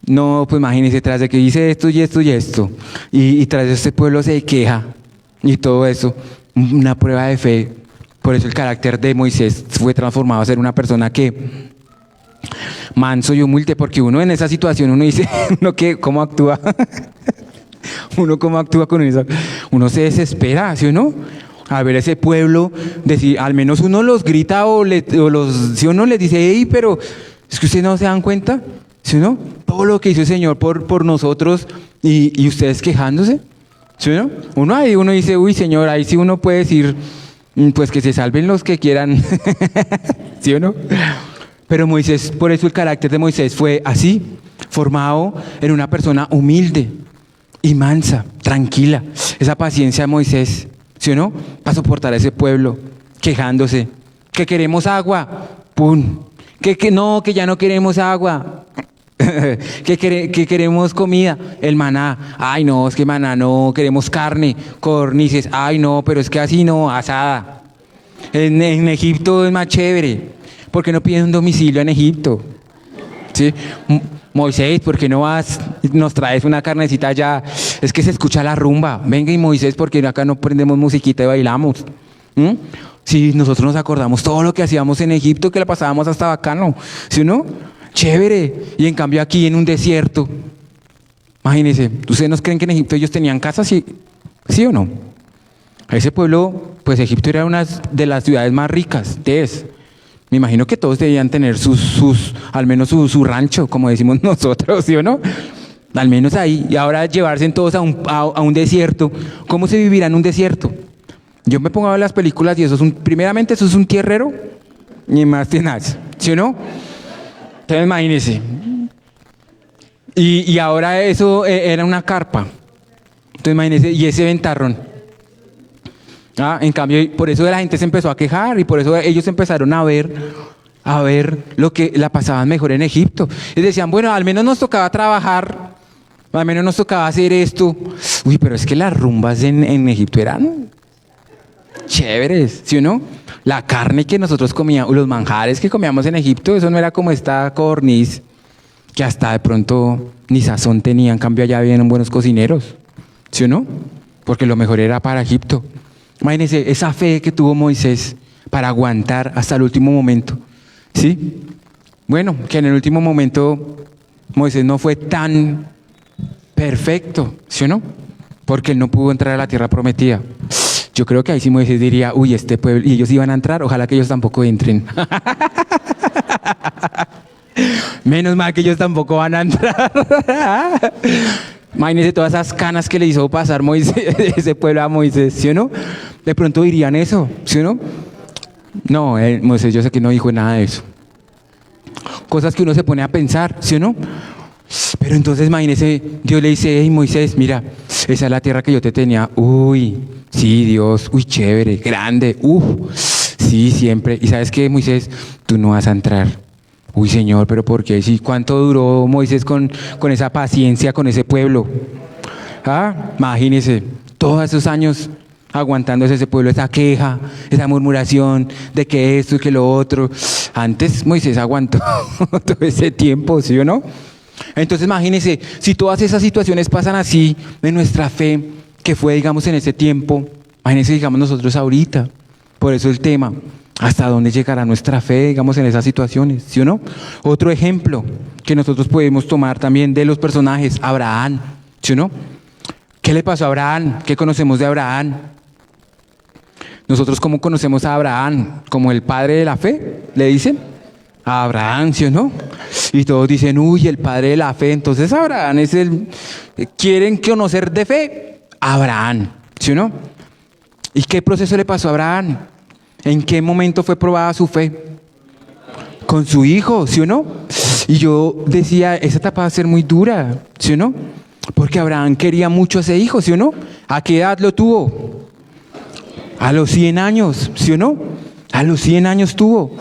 No, pues imagínese, tras de que dice esto y esto y esto. Y tras de este pueblo se queja. Y todo eso. Una prueba de fe. Por eso el carácter de Moisés fue transformado a ser una persona que manso y humilde. Porque uno en esa situación, uno dice, ¿cómo actúa? Uno cómo actúa con eso. Uno se desespera, ¿sí o no? Al ver ese pueblo, decir, al menos uno los grita si uno les dice, hey, pero es que ustedes no se dan cuenta, ¿sí o no? Todo lo que hizo el Señor por nosotros y ustedes quejándose, ¿sí o no? Uno dice, uy, Señor, ahí sí uno puede decir, pues que se salven los que quieran, ¿sí o no? Pero Moisés, por eso el carácter de Moisés fue así, formado en una persona humilde y mansa, tranquila. Esa paciencia de Moisés, ¿sí o no? Para soportar a ese pueblo, quejándose. Que queremos agua, ¡pum! Que ya no queremos agua. que queremos comida, el maná. Ay, no, es que maná no, queremos carne, codornices. Ay, no, pero es que así no, asada. En Egipto es más chévere. ¿Por qué no piden un domicilio en Egipto? ¿Sí? Moisés, ¿por qué no nos traes una carnecita allá? Es que se escucha la rumba. Venga, y Moisés, ¿por qué acá no prendemos musiquita y bailamos? Si nosotros nos acordamos todo lo que hacíamos en Egipto, que la pasábamos hasta bacano, ¿sí o no? Chévere. Y en cambio aquí en un desierto, imagínense, ¿ustedes no creen que en Egipto ellos tenían casas? ¿Sí o no? Ese pueblo, pues Egipto era una de las ciudades más ricas. Me imagino que todos debían tener al menos su rancho, como decimos nosotros, ¿sí o no? Al menos ahí. Y ahora llevarse en todos a un desierto. ¿Cómo se vivirá en un desierto? Yo me pongo a ver las películas y primeramente eso es un tierrero, ni más tenaz, ¿sí o no? Entonces imagínense. Y ahora eso era una carpa. Entonces imagínense, y ese ventarrón. En cambio, por eso la gente se empezó a quejar y por eso ellos empezaron a ver lo que la pasaban mejor en Egipto. Y decían, bueno, al menos nos tocaba trabajar, al menos nos tocaba hacer esto. Uy, pero es que las rumbas en Egipto eran chéveres, ¿sí o no? La carne que nosotros comíamos, los manjares que comíamos en Egipto, eso no era como esta codorniz que hasta de pronto ni sazón tenía. En cambio allá vienen buenos cocineros, ¿sí o no? Porque lo mejor era para Egipto. Imagínense esa fe que tuvo Moisés para aguantar hasta el último momento, ¿sí? Bueno, que en el último momento Moisés no fue tan perfecto, ¿sí o no? Porque él no pudo entrar a la tierra prometida. Yo creo que ahí sí Moisés diría, uy, este pueblo, y ellos iban a entrar, ojalá que ellos tampoco entren. Menos mal que ellos tampoco van a entrar. Imagínense todas esas canas que le hizo pasar Moisés, ese pueblo a Moisés, ¿sí o no? De pronto dirían eso, ¿sí o no? No, Moisés yo sé que no dijo nada de eso. Cosas que uno se pone a pensar, ¿sí o no? Pero entonces imagínese, Dios le dice, hey Moisés, mira, esa es la tierra que yo te tenía. Uy, sí, Dios, uy, chévere, grande, sí, siempre. ¿Y sabes qué, Moisés? Tú no vas a entrar. Uy, Señor, pero ¿por qué? Sí, ¿cuánto duró Moisés con esa paciencia, con ese pueblo? Imagínese, todos esos años aguantándose ese pueblo, esa queja, esa murmuración de que esto y que lo otro. Antes Moisés aguantó todo ese tiempo, ¿sí o no? Entonces imagínense, si todas esas situaciones pasan así en nuestra fe, que fue, digamos, en ese tiempo, imagínense, digamos, nosotros ahorita. Por eso el tema, ¿hasta dónde llegará nuestra fe, digamos, en esas situaciones? ¿Sí o no? Otro ejemplo que nosotros podemos tomar también de los personajes, Abraham, ¿sí o no? ¿Qué le pasó a Abraham? ¿Qué conocemos de Abraham? Nosotros, ¿cómo conocemos a Abraham? ¿Como el padre de la fe? ¿Le dicen? A Abraham, ¿sí o no? Y todos dicen, uy, el padre de la fe. Entonces Abraham es el... ¿Quieren conocer de fe? Abraham, ¿sí o no? ¿Y qué proceso le pasó a Abraham? ¿En qué momento fue probada su fe? Con su hijo, ¿sí o no? Y yo decía, esa etapa va a ser muy dura, ¿sí o no? Porque Abraham quería mucho a ese hijo, ¿sí o no? ¿A qué edad lo tuvo? A los 100 años, ¿sí o no? A los 100 años tuvo.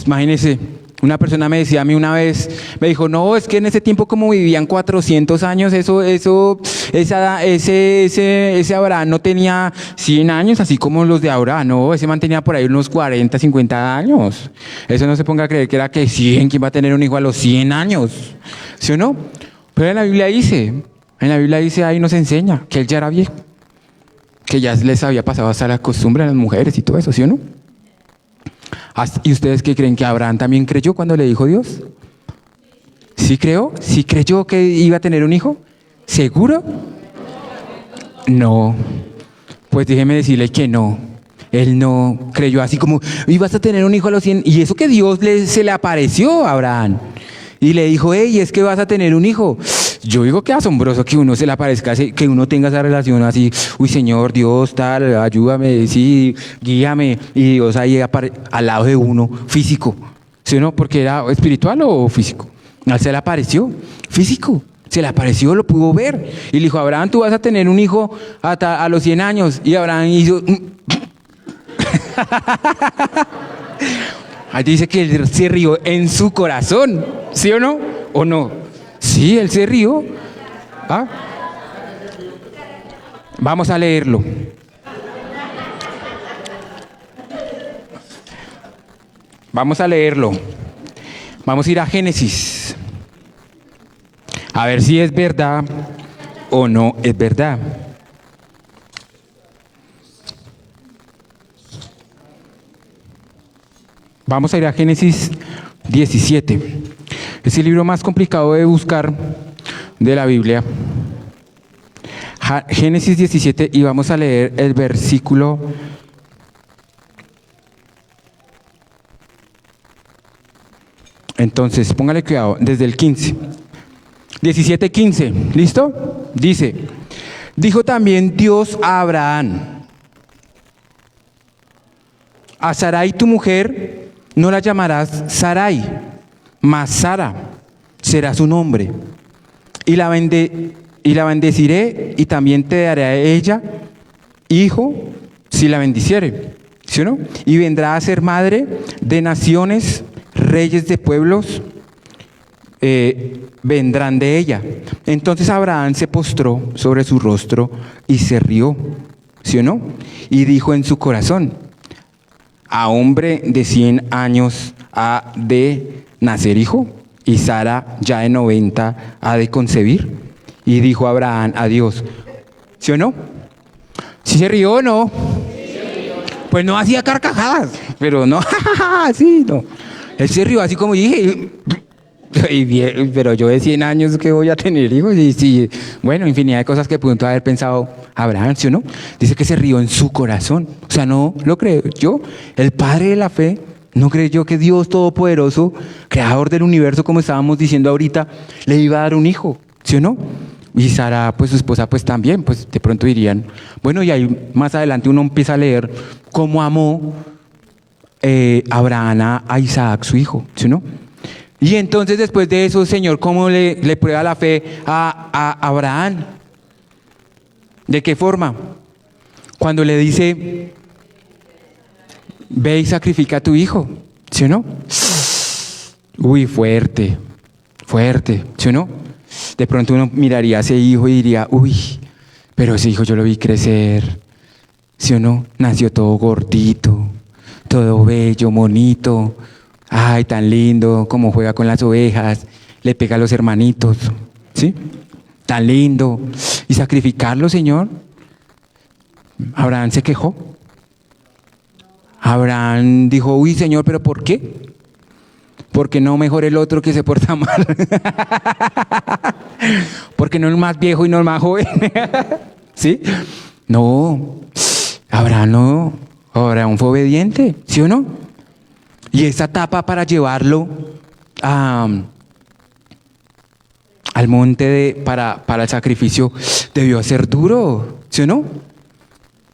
Imagínense, una persona me decía a mí una vez, me dijo, no, es que en ese tiempo como vivían 400 años, ese Abraham no tenía 100 años, así como los de ahora, no, ese man tenía por ahí unos 40, 50 años. Eso no se ponga a creer que era que 100, ¿quién va a tener un hijo a los 100 años? ¿Sí o no? Pero en la Biblia dice, ahí nos enseña que él ya era viejo, que ya les había pasado hasta la costumbre a las mujeres y todo eso, ¿sí o no? ¿Y ustedes qué creen? ¿Que Abraham también creyó cuando le dijo Dios? ¿Sí creó? ¿Sí creyó que iba a tener un hijo? ¿Seguro? No. Pues déjeme decirle que no. Él no creyó así como, ibas a tener un hijo a los 100. Y eso que Dios se le apareció a Abraham. Y le dijo, hey, es que vas a tener un hijo. Yo digo que asombroso que uno se le aparezca, que uno tenga esa relación así, uy, Señor, Dios, tal, ayúdame, sí, guíame, y Dios ahí al lado de uno, físico, ¿sí o no? Porque era espiritual o físico. A él se le apareció, físico, se le apareció, lo pudo ver. Y le dijo, Abraham, tú vas a tener un hijo hasta a los 100 años. Y Abraham hizo... Ahí dice que él se rió en su corazón, ¿sí o no? ¿O no? Sí, él se rió. Vamos a leerlo. Vamos a leerlo. Vamos a ir a Génesis. A ver si es verdad o no es verdad. Vamos a ir a Génesis 17. Es el libro más complicado de buscar de la Biblia. Génesis 17, y vamos a leer el versículo 'Entonces, póngale cuidado, desde el 15. 17:15, ¿listo? Dice, dijo también Dios a Abraham, a Sarai tu mujer no la llamarás Sarai, mas Sara será su nombre, y la bendeciré, y también te daré a ella hijo si la bendiciere, ¿sí o no? Y vendrá a ser madre de naciones, reyes de pueblos vendrán de ella. Entonces Abraham se postró sobre su rostro y se rió, ¿sí o no? Y dijo en su corazón, a hombre de 100 años ha de nacer hijo, y Sara ya de 90 ha de concebir. Y dijo Abraham a Dios, ¿sí o no? ¿Sí se rió o no? Pues no hacía carcajadas, pero no, sí, no. Él se rió así como dije, pero yo de 100 años que voy a tener hijos, y sí, bueno, infinidad de cosas que pudo haber pensado Abraham, ¿sí o no? Dice que se rió en su corazón, o sea, no lo creo yo, el padre de la fe, no creyó que Dios Todopoderoso, creador del universo, como estábamos diciendo ahorita, le iba a dar un hijo, ¿sí o no? Y Sara, pues su esposa, pues también, pues de pronto dirían, bueno, y ahí más adelante uno empieza a leer cómo amó Abraham a Isaac, su hijo, ¿sí o no? Y entonces después de eso, Señor, ¿cómo le prueba la fe a Abraham? ¿De qué forma? Cuando le dice, ve y sacrifica a tu hijo, ¿sí o no? Uy, fuerte, ¿sí o no? De pronto uno miraría a ese hijo y diría, uy, pero ese hijo yo lo vi crecer, ¿sí o no? Nació todo gordito, todo bello, bonito, ay, tan lindo, como juega con las ovejas, le pega a los hermanitos, ¿sí? Tan lindo. Y sacrificarlo, Señor. Abraham se quejó. Abraham dijo, uy, Señor, ¿pero por qué? Porque no mejor el otro que se porta mal. Porque no el más viejo y no el más joven. ¿Sí? No. Abraham no. Abraham fue obediente, ¿sí o no? Y esa etapa para llevarlo al monte para el sacrificio debió ser duro, ¿sí o no?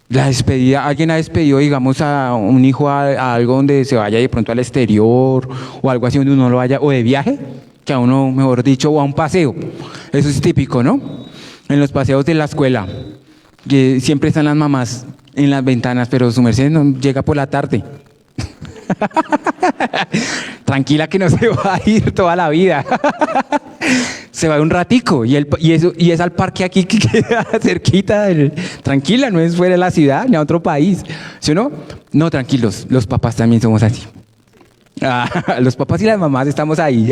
La despedida, alguien ha despedido, digamos, a un hijo a algo donde se vaya de pronto al exterior o algo así donde uno lo vaya, o de viaje, que a uno, mejor dicho, o a un paseo. Eso es típico, ¿no? En los paseos de la escuela, que siempre están las mamás en las ventanas, pero su merced no llega por la tarde. Tranquila que no se va a ir toda la vida. Se va un ratico y es al parque aquí que queda cerquita. Tranquila, no es fuera de la ciudad ni a otro país. ¿Sí o no? No, tranquilos, los papás también somos así. Los papás y las mamás estamos ahí.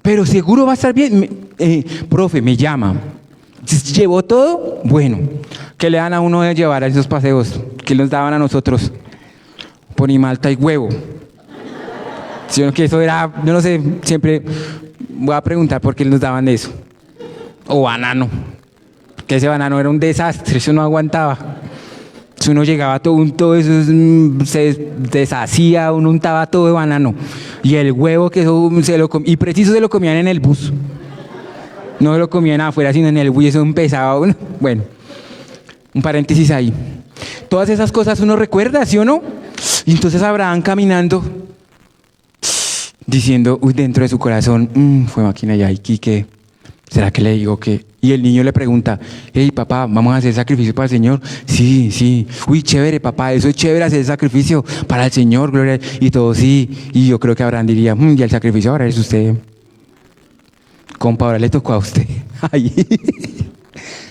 Pero seguro va a estar bien. Profe, me llama. ¿Llevó todo? Bueno, ¿qué le dan a uno de llevar a esos paseos? ¿Qué nos daban a nosotros? Ponimalta y huevo. Sino que eso era, yo no sé, siempre voy a preguntar por qué nos daban eso. O banano. Que ese banano era un desastre, eso no aguantaba. Si uno llegaba todo eso se deshacía, uno untaba todo de banano. Y el huevo que eso y preciso se lo comían en el bus. No se lo comían afuera, sino en el bus, y eso empezaba. Bueno, un paréntesis ahí. Todas esas cosas uno recuerda, ¿sí o no? Y entonces Abraham caminando, diciendo, uy, dentro de su corazón, fue máquina ya, ¿y qué? ¿Será que le digo que? Y el niño le pregunta, hey, papá, ¿vamos a hacer sacrificio para el Señor? Sí. Uy, chévere, papá, eso es chévere hacer sacrificio para el Señor, gloria. Y todo, sí. Y yo creo que Abraham diría, y el sacrificio ahora es usted. Compa, ahora le tocó a usted.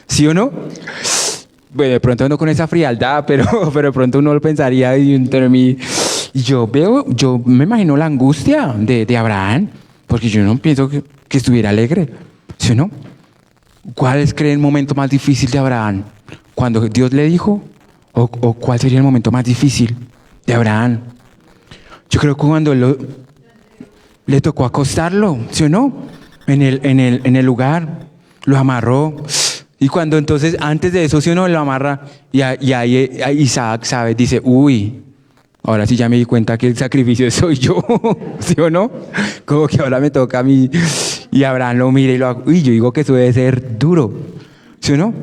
¿Sí o no? Bueno, de pronto no con esa frialdad, pero de pronto uno lo pensaría entre mí. Y yo me imagino la angustia de Abraham, porque yo no pienso que estuviera alegre, ¿sí o no? ¿Cuál cree el momento más difícil de Abraham? ¿Cuando Dios le dijo? ¿O cuál sería el momento más difícil de Abraham? Yo creo que cuando le tocó acostarlo, ¿sí o no? En el lugar, lo amarró. Y cuando entonces, antes de eso, si uno lo amarra, y ahí Isaac, ¿sabe? Dice, uy, ahora sí ya me di cuenta que el sacrificio soy yo, ¿sí o no? Como que ahora me toca a mí. Y Abraham lo mira y uy, yo digo que eso debe ser duro, ¿sí o no?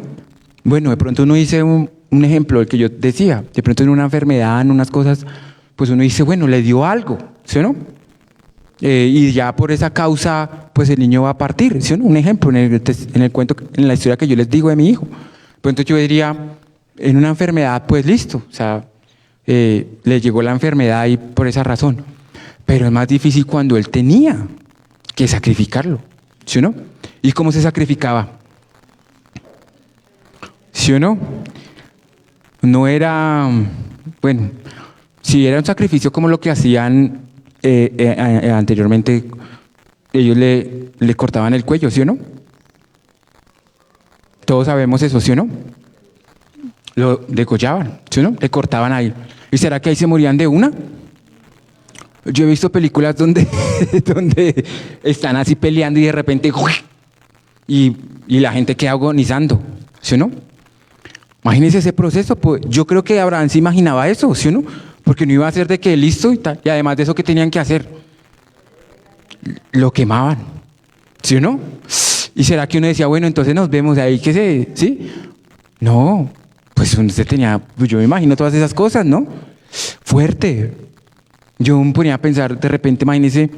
Bueno, de pronto uno dice un ejemplo, el que yo decía, de pronto en una enfermedad, en unas cosas, pues uno dice, bueno, le dio algo, ¿sí o no? Y ya por esa causa, pues el niño va a partir, ¿sí o no? Un ejemplo, en el cuento, en la historia que yo les digo de mi hijo. Pues entonces yo diría, en una enfermedad, pues listo, o sea, le llegó la enfermedad y por esa razón. Pero es más difícil cuando él tenía que sacrificarlo, ¿sí o no? ¿Y cómo se sacrificaba? ¿Sí o no? No era, bueno, si era un sacrificio como lo que hacían anteriormente, ellos le cortaban el cuello, ¿sí o no? Todos sabemos eso, ¿sí o no? Lo degollaban, ¿sí o no? Le cortaban ahí. ¿Y será que ahí se morían de una? Yo he visto películas donde están así peleando y de repente y la gente queda agonizando, ¿sí o no? Imagínense ese proceso. Pues yo creo que Abraham se imaginaba eso, ¿sí o no? Porque no iba a ser de que listo y tal. Y además de eso, ¿qué tenían que hacer? Lo quemaban, ¿sí o no? ¿Y será que uno decía, bueno, entonces nos vemos de ahí, ¿sí? No, pues usted tenía, yo me imagino todas esas cosas, ¿no? Fuerte. Yo me ponía a pensar, de repente, imagínese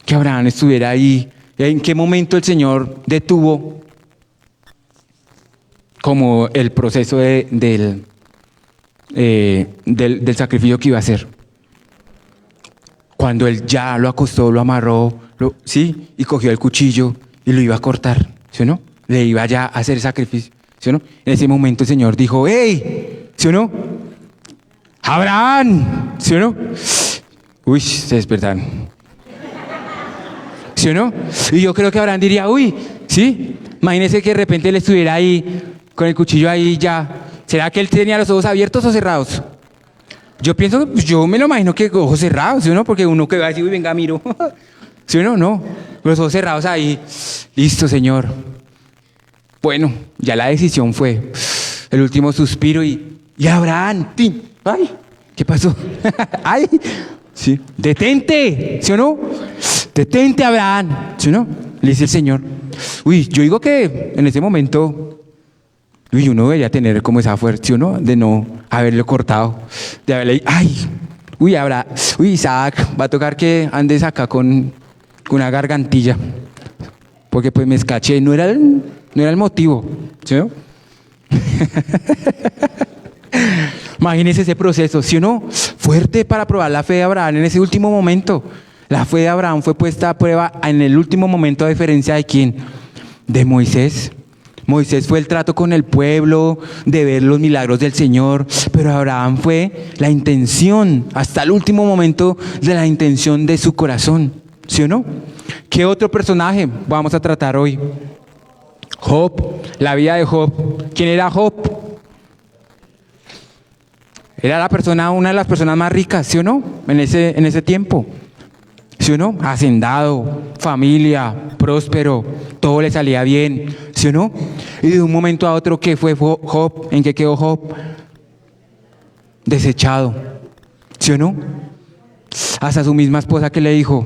que Abraham estuviera ahí. ¿En qué momento el Señor detuvo como el proceso del sacrificio que iba a hacer? Cuando él ya lo acostó, lo amarró, ¿sí? Y cogió el cuchillo y lo iba a cortar, ¿sí o no? Le iba ya a hacer el sacrificio, ¿sí o no? En ese momento el Señor dijo, ¡hey! ¿Sí o no? ¡Abraham! ¿Sí o no? Uy, se despertaron. ¿Sí o no? Y yo creo que Abraham diría, uy, ¿sí? Imagínese que de repente él estuviera ahí, con el cuchillo ahí ya. ¿Será que él tenía los ojos abiertos o cerrados? Yo pienso, pues yo me lo imagino que ojos cerrados, ¿sí o no? Porque uno que va a decir, uy, venga, miro. ¿Sí o no? No. Los ojos cerrados ahí. Listo, Señor. Bueno, ya la decisión fue el último suspiro y Abraham, ¡tin! ¡Ay! ¿Qué pasó? ¡Ay! Sí. ¡Detente! ¿Sí o no? ¡Detente, Abraham! ¿Sí o no? Le dice el Señor. Uy, yo digo que en ese momento, uy, uno debería tener como esa fuerza, ¿sí o no? De no haberlo cortado. De haberle, ¡ay! Uy, uy, Isaac, va a tocar que andes acá con una gargantilla. Porque pues me escaché, no era el motivo, ¿sí o no? Imagínese ese proceso, ¿sí o no? Fuerte para probar la fe de Abraham en ese último momento. La fe de Abraham fue puesta a prueba en el último momento, a diferencia de quién, de Moisés. Moisés fue el trato con el pueblo, de ver los milagros del Señor, pero Abraham fue la intención, hasta el último momento de la intención de su corazón, ¿sí o no? ¿Qué otro personaje vamos a tratar hoy? Job, la vida de Job. ¿Quién era Job? Era una de las personas más ricas, ¿sí o no? En ese tiempo. ¿Sí o no? Hacendado, familia, próspero, todo le salía bien, ¿sí o no? Y de un momento a otro, ¿qué fue Job? ¿En qué quedó Job? Desechado, ¿sí o no? Hasta su misma esposa que le dijo,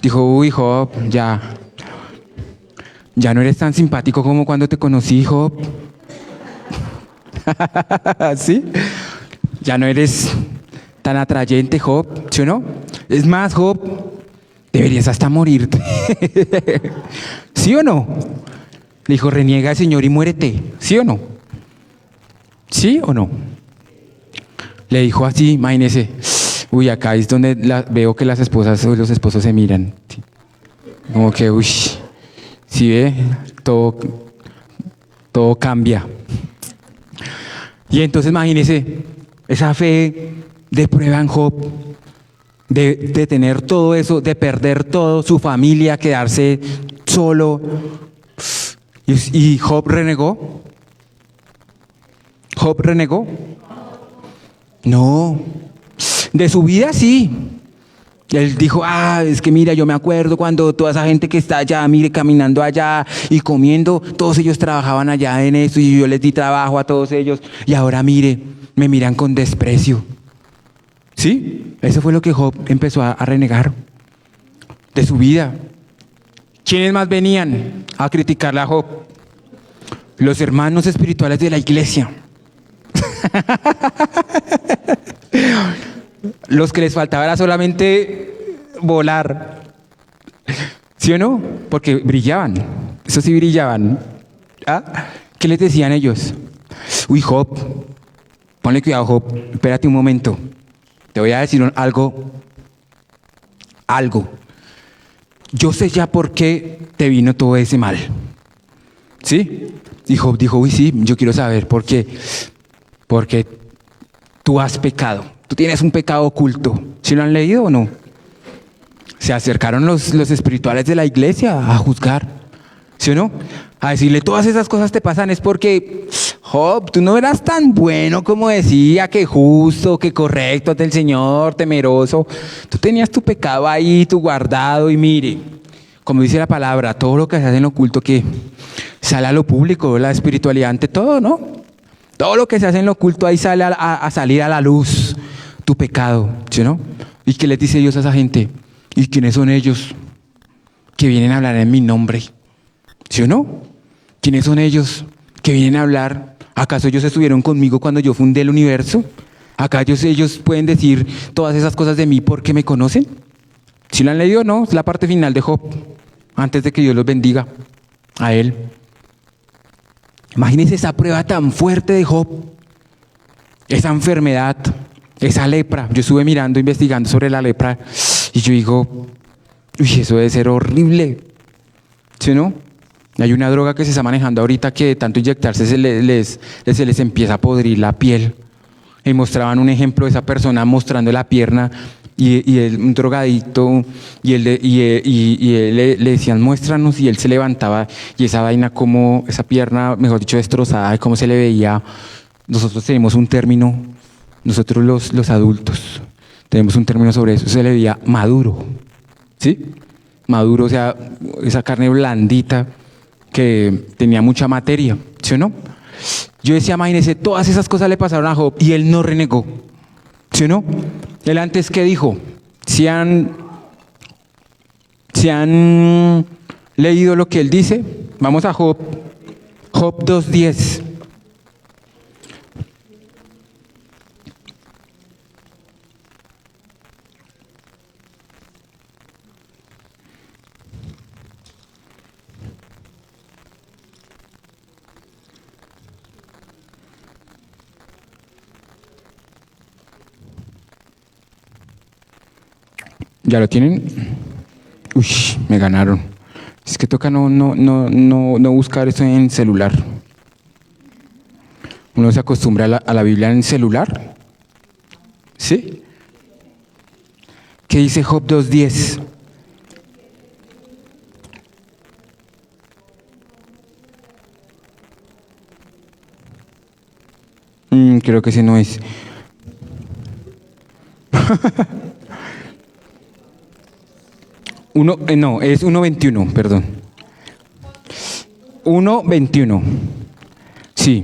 uy, Job, ya no eres tan simpático como cuando te conocí, Job. ¿Sí? Ya no eres tan atrayente, Job, ¿sí o no? Es más, Job, deberías hasta morirte. ¿Sí o no? Le dijo, reniega al Señor y muérete. ¿Sí o no? ¿Sí o no? Le dijo así, imagínese. Uy, acá es donde veo que las esposas o los esposos se miran. ¿Sí? Como que, uy, ¿sí ve? Todo cambia. Y entonces imagínese esa fe de prueba en Job, de tener todo eso, de perder todo, su familia, quedarse solo. ¿Y Job renegó? ¿Job renegó? No. De su vida sí. Él dijo, es que mira, yo me acuerdo cuando toda esa gente que está allá, mire, caminando allá y comiendo, todos ellos trabajaban allá en eso y yo les di trabajo a todos ellos y ahora mire, me miran con desprecio. ¿Sí? Eso fue lo que Job empezó a renegar de su vida. ¿Quiénes más venían a criticarle a Job? Los hermanos espirituales de la iglesia. Los que les faltaba era solamente volar. ¿Sí o no? Porque brillaban. Eso sí brillaban. ¿Qué les decían ellos? Uy, Job, ponle cuidado, Job. Espérate un momento. Te voy a decir algo. Yo sé ya por qué te vino todo ese mal. ¿Sí? Y Job dijo, uy, sí, yo quiero saber por qué. Porque tú has pecado. Tú tienes un pecado oculto. ¿Sí lo han leído o no? Se acercaron los espirituales de la iglesia a juzgar. ¿Sí o no? A decirle, todas esas cosas te pasan es porque, Job, tú no eras tan bueno como decía, que justo, que correcto ante el Señor, temeroso. Tú tenías tu pecado ahí, tu guardado, y mire, como dice la palabra, todo lo que se hace en lo oculto que sale a lo público, la espiritualidad ante todo, ¿no? Todo lo que se hace en lo oculto ahí sale a salir a la luz, tu pecado, ¿sí o no? ¿Y qué les dice Dios a esa gente? ¿Y quiénes son ellos que vienen a hablar en mi nombre? ¿Sí o no? ¿Quiénes son ellos que vienen a hablar? ¿Acaso ellos estuvieron conmigo cuando yo fundé el universo? ¿Acaso ellos pueden decir todas esas cosas de mí porque me conocen? ¿Sí lo han leído? No, es la parte final de Job, antes de que Dios los bendiga a él. Imagínense esa prueba tan fuerte de Job, esa enfermedad, esa lepra. Yo estuve mirando, investigando sobre la lepra y yo digo, uy, eso debe ser horrible, ¿sí o no? Hay una droga que se está manejando ahorita que de tanto inyectarse se les empieza a podrir la piel. Y mostraban un ejemplo de esa persona mostrando la pierna y él, un drogadicto, y él le decían, muéstranos, y él se levantaba y esa vaina como, esa pierna, mejor dicho, destrozada, cómo se le veía. Nosotros tenemos un término, nosotros los adultos, tenemos un término sobre eso, se le veía maduro, ¿sí? Maduro, o sea, esa carne blandita que tenía mucha materia, ¿sí o no? Yo decía, imagínese, todas esas cosas le pasaron a Job y él no renegó, ¿sí o no? Él antes, ¿qué dijo? Si han leído lo que él dice, vamos a Job 2:10. ¿Ya lo tienen? Uy, me ganaron. Es que toca no buscar eso en celular. Uno se acostumbra a la Biblia en celular. ¿Sí? ¿Qué dice Job 2:10? Creo que ese no es. No, es 1:21, perdón. 1:21. Sí,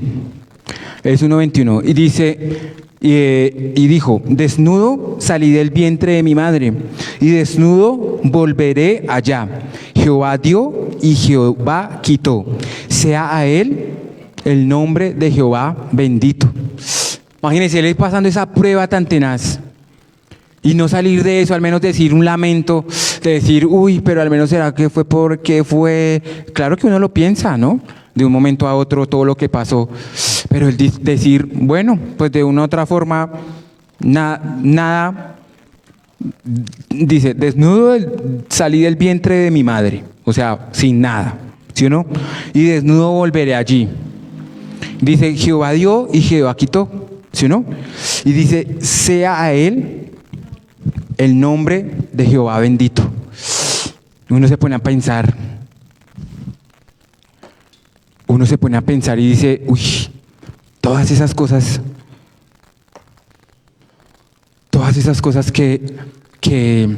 es 1:21. Y dice, y dijo, desnudo salí del vientre de mi madre, y desnudo volveré allá. Jehová dio y Jehová quitó. Sea a él el nombre de Jehová bendito. Imagínense, él pasando esa prueba tan tenaz. Y no salir de eso, al menos decir un lamento, de decir, uy, pero al menos será que fue porque fue. Claro que uno lo piensa, ¿no? De un momento a otro todo lo que pasó. Pero el decir, bueno, pues de una u otra forma, nada, dice, desnudo salí del vientre de mi madre, o sea, sin nada, ¿sí o no? Y desnudo volveré allí. Dice, Jehová dio y Jehová quitó, ¿sí o no? Y dice, sea a él el nombre de Jehová bendito. Uno se pone a pensar y dice, uy, todas esas cosas que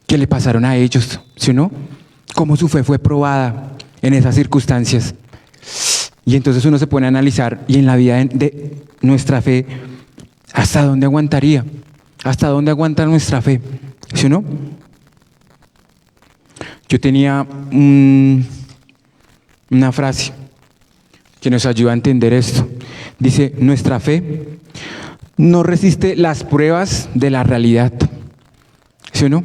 le pasaron a ellos, ¿sí o no? Cómo su fe fue probada en esas circunstancias. Y entonces uno se pone a analizar, y en la vida de nuestra fe, ¿hasta dónde aguantaría? ¿Hasta dónde aguanta nuestra fe? ¿Sí o no? Yo tenía una frase que nos ayuda a entender esto. Dice, nuestra fe no resiste las pruebas de la realidad. ¿Sí o no?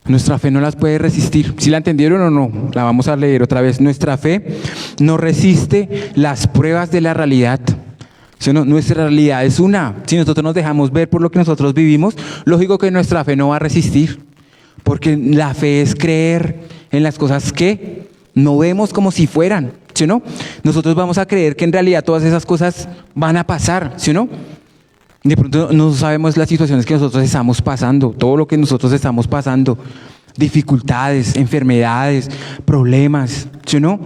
Nuestra fe no las puede resistir. ¿Sí la entendieron o no? La vamos a leer otra vez. Nuestra fe no resiste las pruebas de la realidad. ¿Sí o no? Nuestra realidad es una. Si nosotros nos dejamos ver por lo que nosotros vivimos, lógico que nuestra fe no va a resistir. Porque la fe es creer en las cosas que no vemos como si fueran. ¿Sí o no? Nosotros vamos a creer que en realidad todas esas cosas van a pasar. ¿Sí o no? De pronto no sabemos las situaciones que nosotros estamos pasando, todo lo que nosotros estamos pasando, dificultades, enfermedades, problemas, ¿sí o no?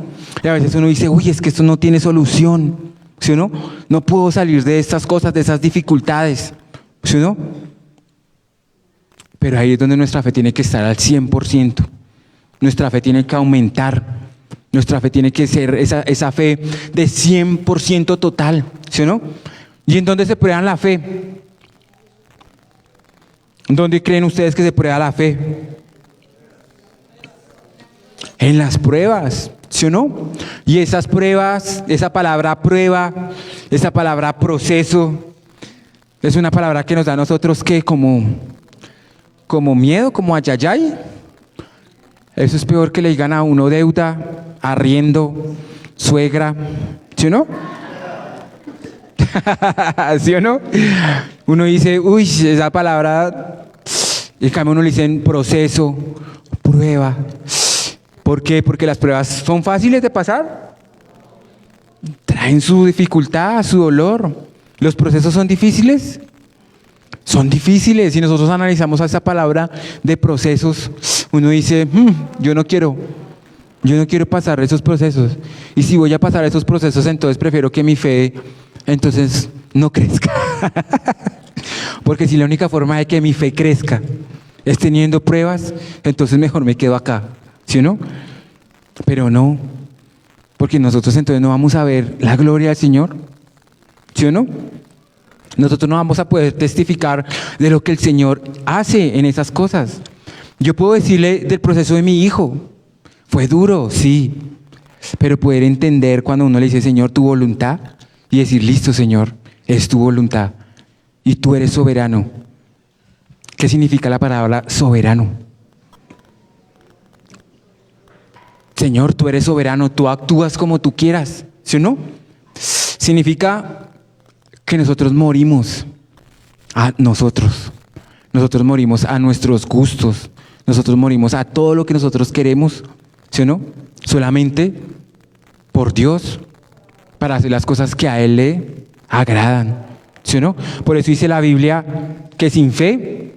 Y a veces uno dice, uy, es que esto no tiene solución, ¿sí o no? No puedo salir de estas cosas, de esas dificultades, ¿sí o no? Pero ahí es donde nuestra fe tiene que estar al 100%, nuestra fe tiene que aumentar, nuestra fe tiene que ser esa fe de 100% total, ¿sí o no? ¿Y en dónde se prueba la fe? ¿Dónde creen ustedes que se prueba la fe? En las pruebas, ¿sí o no? Y esas pruebas, esa palabra prueba, esa palabra proceso, es una palabra que nos da a nosotros que como como miedo, como ayayay. Eso es peor que le digan a uno deuda, arriendo, suegra, ¿sí o no? ¿Sí o no? Uno dice, uy, esa palabra, y en cambio uno le dicen proceso, prueba. ¿Por qué? Porque las pruebas son fáciles de pasar. Traen su dificultad, su dolor. ¿Los procesos son difíciles? Son difíciles. Si nosotros analizamos a esa palabra de procesos, uno dice, yo no quiero pasar esos procesos. Y si voy a pasar esos procesos, entonces prefiero que mi fe, entonces, no crezca. Porque si la única forma de que mi fe crezca es teniendo pruebas, entonces mejor me quedo acá. ¿Sí o no? Pero no. Porque nosotros entonces no vamos a ver la gloria del Señor. ¿Sí o no? Nosotros no vamos a poder testificar de lo que el Señor hace en esas cosas. Yo puedo decirle del proceso de mi hijo. Fue duro, sí. Pero poder entender cuando uno le dice, Señor, tu voluntad, y decir, listo, Señor, es tu voluntad. Y tú eres soberano. ¿Qué significa la palabra soberano? Señor, tú eres soberano, tú actúas como tú quieras, ¿sí o no? Significa que nosotros morimos a nosotros. Nosotros morimos a nuestros gustos. Nosotros morimos a todo lo que nosotros queremos, ¿sí o no? Solamente por Dios, para hacer las cosas que a Él le agradan, ¿sí o no? Por eso dice la Biblia que sin fe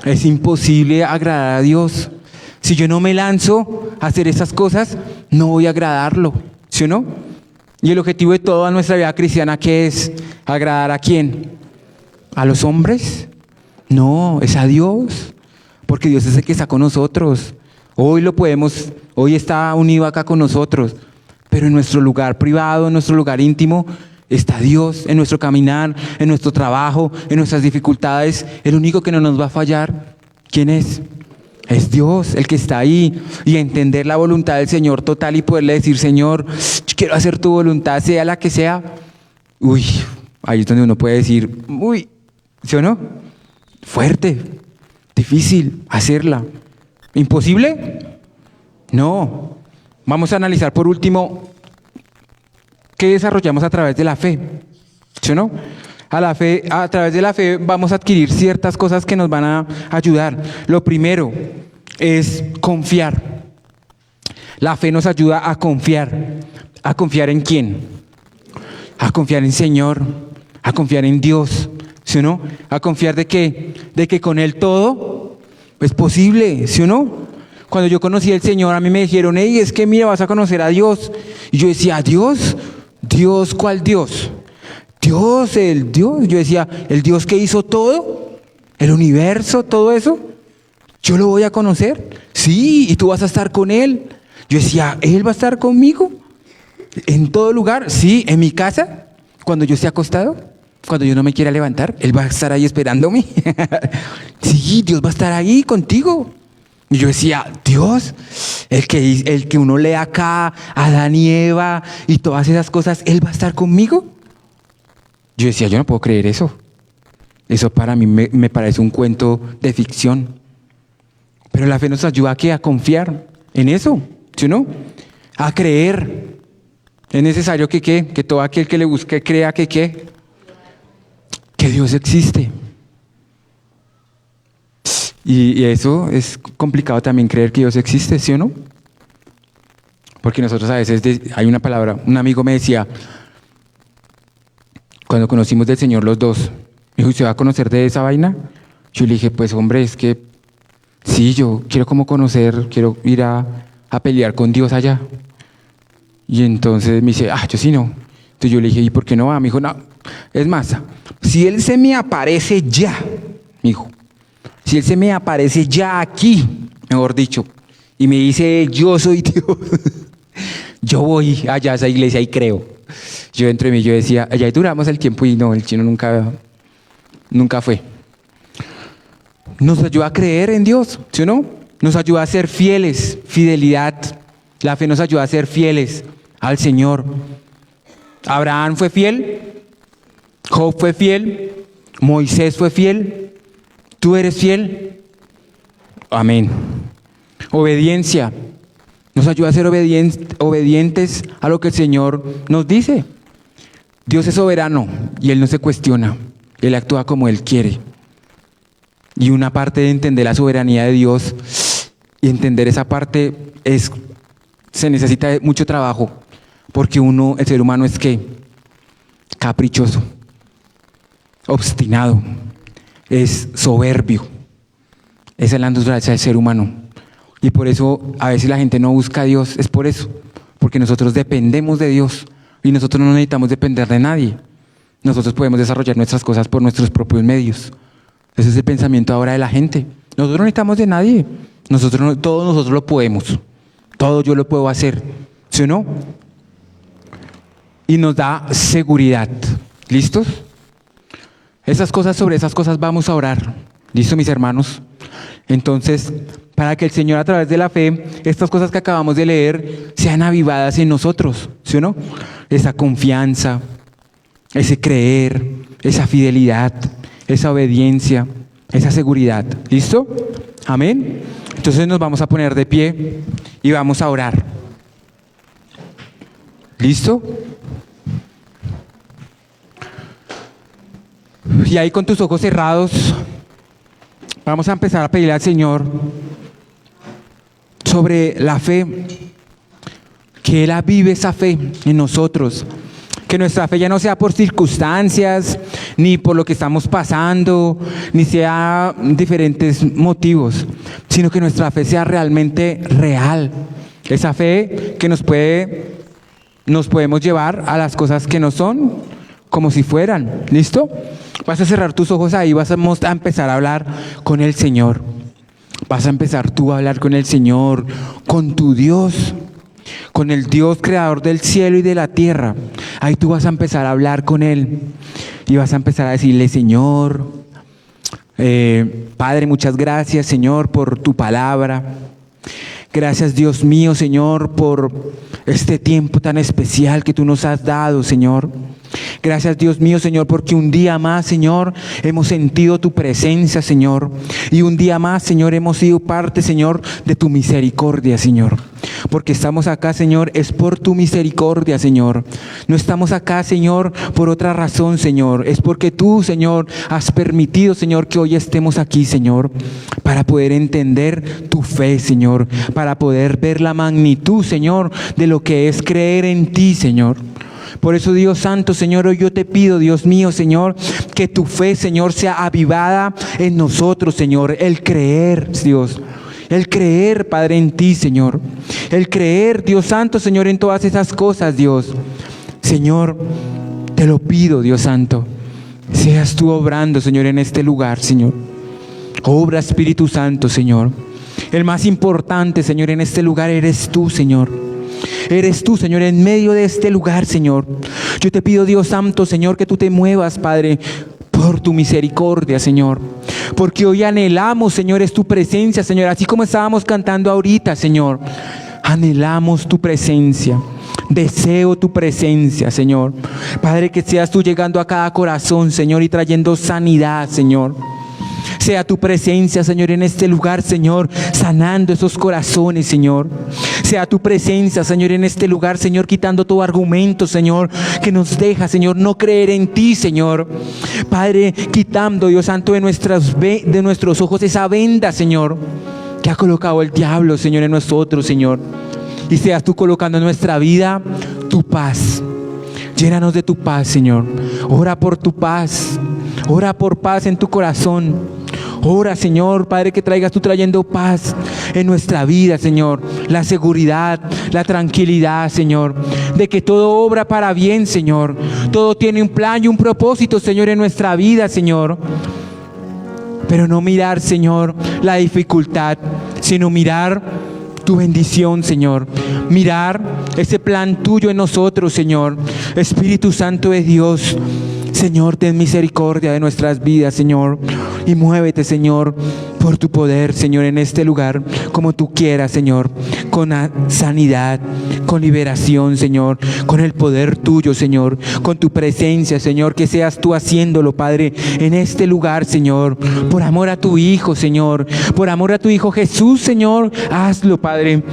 es imposible agradar a Dios. Si yo no me lanzo a hacer esas cosas, no voy a agradarlo, ¿sí o no? Y el objetivo de toda nuestra vida cristiana, ¿qué es? ¿Agradar a quién? ¿A los hombres? No, es a Dios, porque Dios es el que está con nosotros. Hoy está unido acá con nosotros, pero en nuestro lugar privado, en nuestro lugar íntimo, está Dios, en nuestro caminar, en nuestro trabajo, en nuestras dificultades. El único que no nos va a fallar, ¿quién es? Es Dios el que está ahí, y entender la voluntad del Señor total y poderle decir, Señor, yo quiero hacer tu voluntad, sea la que sea. Uy, ahí es donde uno puede decir, uy, ¿sí o no? Fuerte, difícil hacerla. ¿Imposible? No. Vamos a analizar por último qué desarrollamos a través de la fe, ¿sí o no? A través de la fe vamos a adquirir ciertas cosas que nos van a ayudar. Lo primero es confiar. La fe nos ayuda a confiar. ¿A confiar en quién? A confiar en Señor, a confiar en Dios, ¿sí o no? A confiar de que con Él todo es posible, ¿sí o no? Cuando yo conocí al Señor, a mí me dijeron, hey, es que mira, vas a conocer a Dios. Y yo decía, ¿Dios? ¿Dios cuál Dios? Dios, el Dios. Yo decía, el Dios que hizo todo, el universo, todo eso, ¿yo lo voy a conocer? Sí, y tú vas a estar con Él. Yo decía, ¿Él va a estar conmigo? ¿En todo lugar? Sí, en mi casa, cuando yo esté acostado, cuando yo no me quiera levantar, Él va a estar ahí esperándome. Sí, Dios va a estar ahí contigo. Y yo decía, Dios, el que uno lee acá, Adán y Eva y todas esas cosas, ¿Él va a estar conmigo? Yo decía, yo no puedo creer eso. Eso para mí me parece un cuento de ficción. Pero la fe nos ayuda a confiar en eso, ¿sí o no? A creer. Es necesario que todo aquel que le busque crea que Dios existe. Y eso es complicado también, creer que Dios existe, ¿sí o no? Porque nosotros a veces, hay una palabra, un amigo me decía, cuando conocimos del Señor los dos, me dijo, ¿usted va a conocer de esa vaina? Yo le dije, pues hombre, es que sí, yo quiero quiero ir a pelear con Dios allá. Y entonces me dice, yo sí no. Entonces yo le dije, ¿y por qué no va? Me dijo, no, es más, si Él se me aparece ya, me dijo, si Él se me aparece ya aquí, mejor dicho, y me dice, yo soy Dios, yo voy allá a esa iglesia y creo. Yo dentro de mí yo decía, allá duramos el tiempo y no, el chino nunca fue. Nos ayuda a creer en Dios, ¿sí o no? Nos ayuda a ser fieles, fidelidad. La fe nos ayuda a ser fieles al Señor. Abraham fue fiel, Job fue fiel, Moisés fue fiel, ¿Tú eres fiel? Amén. Obediencia. Nos ayuda a ser obedientes a lo que el Señor nos dice. Dios es soberano y Él no se cuestiona. Él actúa como Él quiere. Y una parte de entender la soberanía de Dios y entender esa parte se necesita mucho trabajo. Porque el ser humano es ¿qué? Caprichoso, obstinado, es soberbio. Esa es la naturaleza del ser humano. Y por eso a veces la gente no busca a Dios, es por eso. Porque nosotros dependemos de Dios y nosotros no necesitamos depender de nadie. Nosotros podemos desarrollar nuestras cosas por nuestros propios medios. Ese es el pensamiento ahora de la gente. Nosotros no necesitamos de nadie. Todos nosotros lo podemos. Todo yo lo puedo hacer. ¿Sí o no? Y nos da seguridad. ¿Listos? Sobre esas cosas vamos a orar. ¿Listo, mis hermanos? Entonces, para que el Señor a través de la fe, estas cosas que acabamos de leer, sean avivadas en nosotros. ¿Sí o no? Esa confianza, ese creer, esa fidelidad, esa obediencia, esa seguridad. ¿Listo? Amén. Entonces nos vamos a poner de pie y vamos a orar. ¿Listo? Y ahí con tus ojos cerrados, vamos a empezar a pedirle al Señor sobre la fe, que Él avive esa fe en nosotros. Que nuestra fe ya no sea por circunstancias, ni por lo que estamos pasando, ni sea diferentes motivos, sino que nuestra fe sea realmente real. Esa fe que nos podemos llevar a las cosas que no son como si fueran. ¿Listo? Vas a cerrar tus ojos ahí, vas a empezar a hablar con el Señor. Vas a empezar tú a hablar con el Señor, con tu Dios, con el Dios creador del cielo y de la tierra. Ahí tú vas a empezar a hablar con Él y vas a empezar a decirle: Señor, Padre, muchas gracias, Señor, por tu palabra. Gracias, Dios mío, Señor, por este tiempo tan especial que tú nos has dado, Señor. Gracias, Dios mío, Señor, porque un día más, Señor, hemos sentido tu presencia, Señor. Y un día más, Señor, hemos sido parte, Señor, de tu misericordia, Señor. Porque estamos acá, Señor, es por tu misericordia, Señor. No estamos acá, Señor, por otra razón, Señor. Es porque tú, Señor, has permitido, Señor, que hoy estemos aquí, Señor, para poder entender tu fe, Señor, para poder ver la magnitud, Señor, de lo que es creer en ti, Señor. Por eso, Dios santo, Señor, hoy yo te pido, Dios mío, Señor, que tu fe, Señor, sea avivada en nosotros, Señor. El creer, Dios. El creer, Padre, en ti, Señor. El creer, Dios santo, Señor, en todas esas cosas, Dios. Señor, te lo pido, Dios santo. Seas tú obrando, Señor, en este lugar, Señor. Obra, Espíritu Santo, Señor. El más importante, Señor, en este lugar eres tú, Señor. Eres tú, Señor, en medio de este lugar, Señor. Yo te pido, Dios santo, Señor, que tú te muevas, Padre, por tu misericordia, Señor. Porque hoy anhelamos, Señor, es tu presencia, Señor. Así como estábamos cantando ahorita, Señor. Anhelamos tu presencia. Deseo tu presencia, Señor. Padre, que seas tú llegando a cada corazón, Señor, y trayendo sanidad, Señor. Sea tu presencia, Señor, en este lugar, Señor, sanando esos corazones, Señor. Sea tu presencia, Señor, en este lugar, Señor, quitando todo argumento, Señor, que nos deja, Señor, no creer en ti, Señor. Padre, quitando, Dios santo, de nuestros ojos esa venda, Señor, que ha colocado el diablo, Señor, en nosotros, Señor. Y seas tú colocando en nuestra vida tu paz. Llénanos de tu paz, Señor. Ora por tu paz. Ora por paz en tu corazón. Ora, Señor, Padre, que traigas tú trayendo paz en nuestra vida, Señor. La seguridad, la tranquilidad, Señor, de que todo obra para bien, Señor. Todo tiene un plan y un propósito, Señor, en nuestra vida, Señor. Pero no mirar, Señor, la dificultad, sino mirar tu bendición, Señor. Mirar ese plan tuyo en nosotros, Señor. Espíritu Santo de Dios, Señor, ten misericordia de nuestras vidas, Señor. Y muévete, Señor, por tu poder, Señor, en este lugar, como tú quieras, Señor. Con sanidad, con liberación, Señor, con el poder tuyo, Señor, con tu presencia, Señor, que seas tú haciéndolo, Padre, en este lugar, Señor, por amor a tu Hijo, Señor, por amor a tu Hijo Jesús, Señor, hazlo, Padre,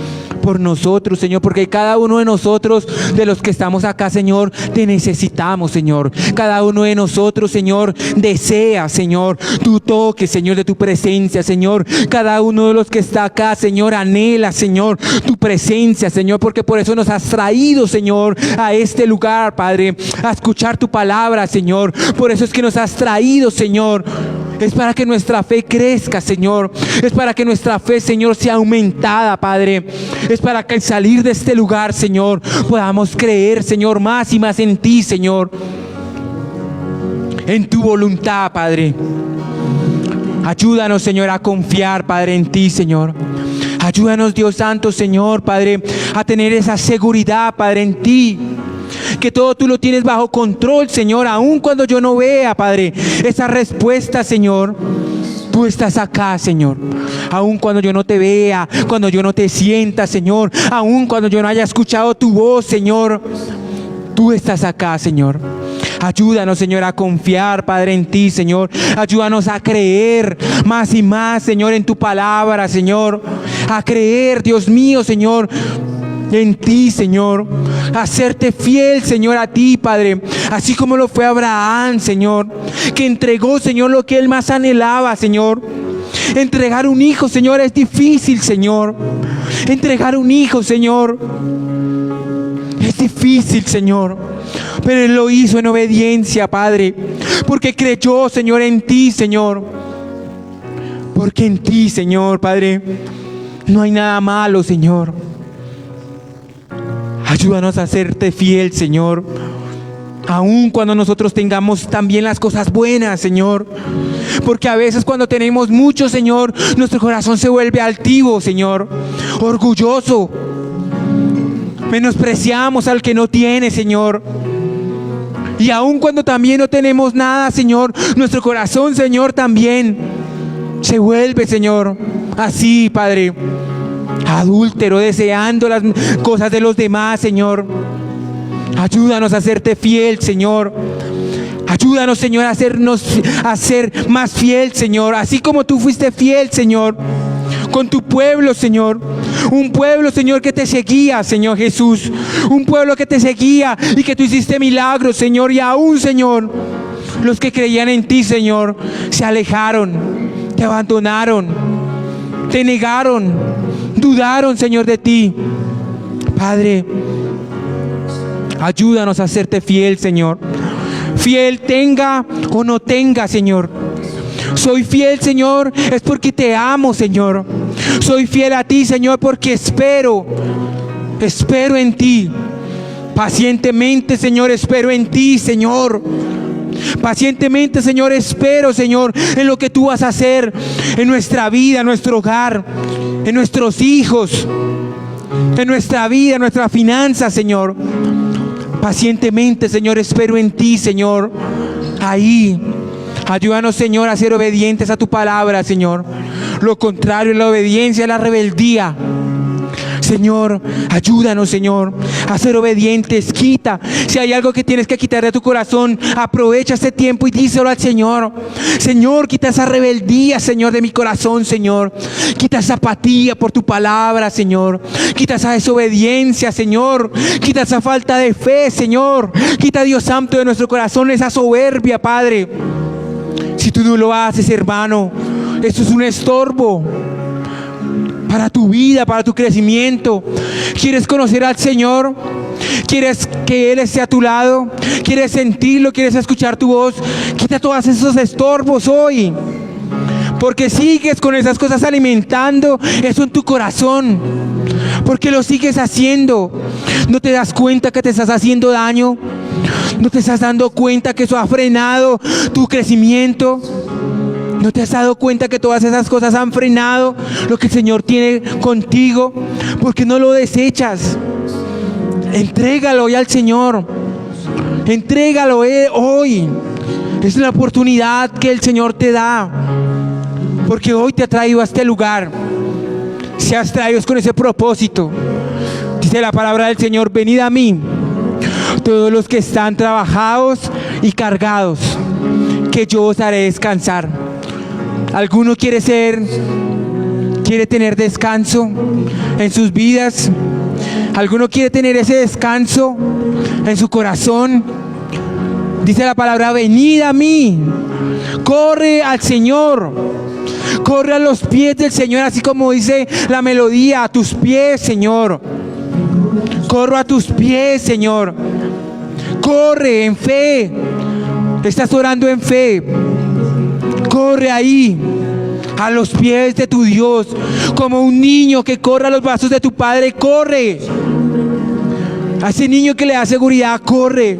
por nosotros, Señor, porque cada uno de nosotros, de los que estamos acá, Señor, te necesitamos, Señor. Cada uno de nosotros, Señor, desea, Señor, tu toque, Señor, de tu presencia, Señor. Cada uno de los que está acá, Señor, anhela, Señor, tu presencia, Señor, porque por eso nos has traído, Señor, a este lugar, Padre, a escuchar tu palabra, Señor. Por eso es que nos has traído, Señor. Es para que nuestra fe crezca, Señor. Es para que nuestra fe, Señor, sea aumentada, Padre. Es para que al salir de este lugar, Señor, podamos creer, Señor, más y más en ti, Señor. En tu voluntad, Padre. Ayúdanos, Señor, a confiar, Padre, en ti, Señor. Ayúdanos, Dios Santo, Señor, Padre, a tener esa seguridad, Padre, en ti. Que todo tú lo tienes bajo control, Señor, aun cuando yo no vea, Padre, esa respuesta, Señor. Tú estás acá, Señor. Aun cuando yo no te vea, cuando yo no te sienta, Señor, aun cuando yo no haya escuchado tu voz, Señor, tú estás acá, Señor. Ayúdanos, Señor, a confiar, Padre, en ti, Señor. Ayúdanos a creer más y más, Señor, en tu palabra, Señor. A creer, Dios mío, Señor, en ti, Señor. Hacerte fiel, Señor, a ti, Padre, así como lo fue Abraham, Señor, que entregó, Señor, lo que él más anhelaba, Señor. Entregar un hijo, Señor, es difícil, Señor. Entregar un hijo, Señor, es difícil, Señor, pero él lo hizo en obediencia, Padre, porque creyó, Señor, en ti, Señor. Porque en ti, Señor, Padre, no hay nada malo, Señor. Ayúdanos a hacerte fiel, Señor, aun cuando nosotros tengamos también las cosas buenas, Señor. Porque a veces cuando tenemos mucho, Señor, nuestro corazón se vuelve altivo, Señor, orgulloso. Menospreciamos al que no tiene, Señor. Y aun cuando también no tenemos nada, Señor, nuestro corazón, Señor, también se vuelve, Señor, así, Padre, adúltero, deseando las cosas de los demás, Señor. Ayúdanos a hacerte fiel, Señor. Ayúdanos, Señor, a ser más fiel, Señor, así como tú fuiste fiel, Señor, con tu pueblo, Señor. Un pueblo, Señor, que te seguía, Señor Jesús. Un pueblo que te seguía y que tú hiciste milagros, Señor. Y aún, Señor, los que creían en ti, Señor, se alejaron, te abandonaron, te negaron, dudaron, Señor, de ti. Padre, ayúdanos a hacerte fiel, Señor. Fiel tenga o no tenga, Señor. Soy fiel, Señor, es porque te amo, Señor. Soy fiel a ti, Señor, porque espero en ti. Pacientemente, Señor, espero en ti, Señor. Pacientemente, Señor, espero, Señor, en lo que tú vas a hacer en nuestra vida, en nuestro hogar, en nuestros hijos, en nuestra vida, en nuestra finanza, Señor. Pacientemente, Señor, espero en ti, Señor. Ahí, ayúdanos, Señor, a ser obedientes a tu palabra, Señor. Lo contrario es la obediencia, es la rebeldía. Señor, ayúdanos, Señor, a ser obedientes. Quita, si hay algo que tienes que quitar de tu corazón, aprovecha este tiempo y díselo al Señor. Señor, quita esa rebeldía, Señor, de mi corazón, Señor. Quita esa apatía por tu palabra, Señor. Quita esa desobediencia, Señor. Quita esa falta de fe, Señor. Quita, Dios Santo, de nuestro corazón esa soberbia, Padre. Si tú no lo haces, hermano, esto es un estorbo para tu vida, para tu crecimiento. ¿Quieres conocer al Señor? ¿Quieres que Él esté a tu lado? ¿Quieres sentirlo? ¿Quieres escuchar tu voz? Quita todos esos estorbos hoy, porque sigues con esas cosas alimentando eso en tu corazón. ¿Por qué lo sigues haciendo? ¿No te das cuenta que te estás haciendo daño? ¿No te estás dando cuenta que eso ha frenado tu crecimiento? ¿No te has dado cuenta que todas esas cosas han frenado lo que el Señor tiene contigo? ¿Por qué no lo desechas? Entrégalo hoy al Señor. Entrégalo hoy. Es la oportunidad que el Señor te da, porque hoy te ha traído a este lugar. Si has traído con ese propósito, Dice la palabra del Señor: venid a mí, todos los que están trabajados y cargados, que yo os haré descansar. ¿Alguno quiere tener descanso en sus vidas? ¿Alguno quiere tener ese descanso en su corazón? Dice la palabra: venid a mí. Corre al Señor, corre a los pies del Señor, así como dice la melodía: a tus pies, Señor. Corro a tus pies, Señor. Corre en fe. Estás orando en fe. Corre ahí, a los pies de tu Dios, como un niño que corre a los brazos de tu Padre. Corre. A ese niño que le da seguridad, corre.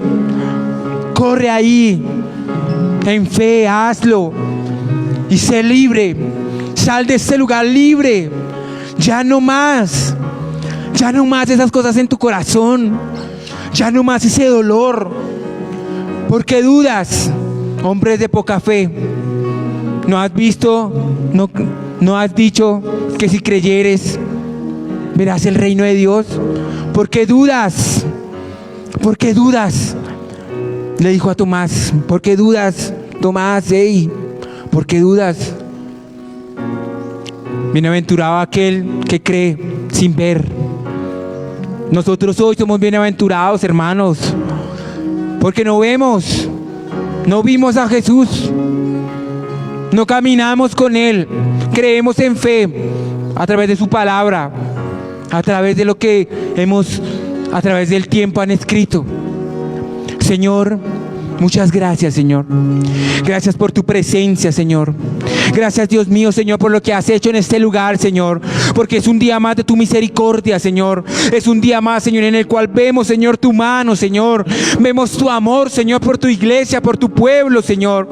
Corre ahí, en fe, hazlo. Y sé libre. Sal de este lugar libre. Ya no más. Ya no más esas cosas en tu corazón. Ya no más ese dolor. ¿Por qué dudas, hombres de poca fe? ¿No has visto, no has dicho que si creyeres verás el reino de Dios? ¿Por qué dudas? ¿Por qué dudas? Le dijo a Tomás: ¿por qué dudas, Tomás? Hey, ¿por qué dudas? Bienaventurado aquel que cree sin ver. Nosotros hoy somos bienaventurados, hermanos, porque no vemos, no vimos a Jesús, no caminamos con Él, creemos en fe a través de su palabra, a través de lo que a través del tiempo han escrito. Señor, muchas gracias, Señor. Gracias por tu presencia, Señor. Gracias, Dios mío, Señor, por lo que has hecho en este lugar, Señor. Porque es un día más de tu misericordia, Señor. Es un día más, Señor, en el cual vemos, Señor, tu mano, Señor. Vemos tu amor, Señor, por tu iglesia, por tu pueblo, Señor.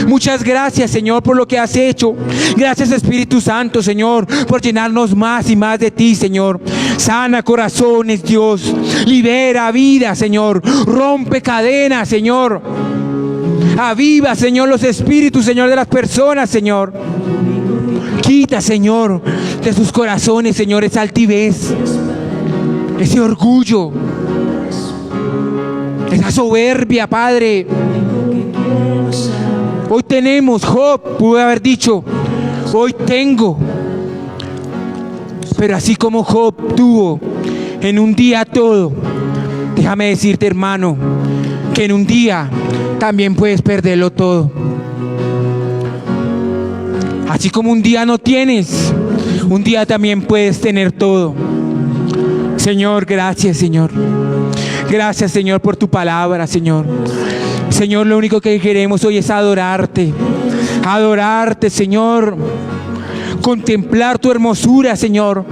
Muchas gracias, Señor, por lo que has hecho. Gracias, Espíritu Santo, Señor, por llenarnos más y más de ti, Señor. Sana corazones, Dios. Libera vida, Señor. Rompe cadenas, Señor. Aviva, Señor, los espíritus, Señor, de las personas, Señor. Quita, Señor, de sus corazones, Señor, esa altivez, ese orgullo, esa soberbia, Padre. Hoy tenemos, Job pudo haber dicho: hoy tengo. Pero así como Job tuvo en un día todo, déjame decirte, hermano, que en un día también puedes perderlo todo. Así como un día no tienes, un día también puedes tener todo. Señor, gracias, Señor. Gracias, Señor, por tu palabra, Señor. Señor, lo único que queremos hoy es adorarte. Adorarte, Señor. Contemplar tu hermosura, Señor.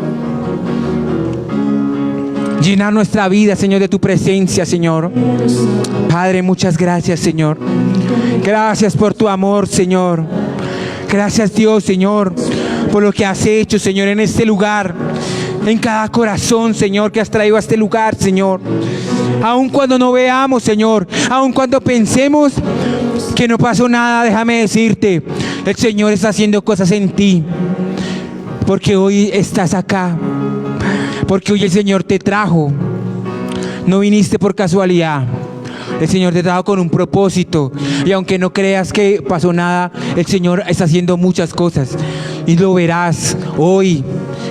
Llenar nuestra vida, Señor, de tu presencia, Señor. Padre, muchas gracias, Señor. Gracias por tu amor, Señor. Gracias, Dios, Señor, por lo que has hecho, Señor, en este lugar, en cada corazón, Señor, que has traído a este lugar, Señor. Aun cuando no veamos, Señor, aun cuando pensemos que no pasó nada, déjame decirte, el Señor está haciendo cosas en ti, porque hoy estás acá, porque hoy el Señor te trajo. No viniste por casualidad. El Señor te trajo con un propósito. Y aunque no creas que pasó nada, el Señor está haciendo muchas cosas. Y lo verás hoy,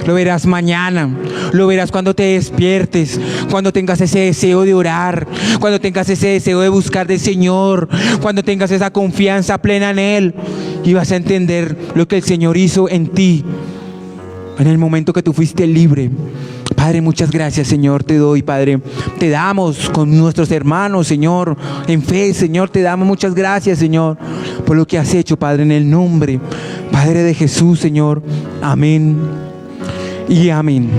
lo verás mañana, lo verás cuando te despiertes, cuando tengas ese deseo de orar, cuando tengas ese deseo de buscar del Señor, cuando tengas esa confianza plena en Él. Y vas a entender lo que el Señor hizo en ti en el momento que tú fuiste libre. Padre, muchas gracias, Señor, te doy, Padre. Te damos con nuestros hermanos, Señor, en fe, Señor, te damos muchas gracias, Señor, por lo que has hecho, Padre, en el nombre, Padre, de Jesús, Señor. Amén y amén.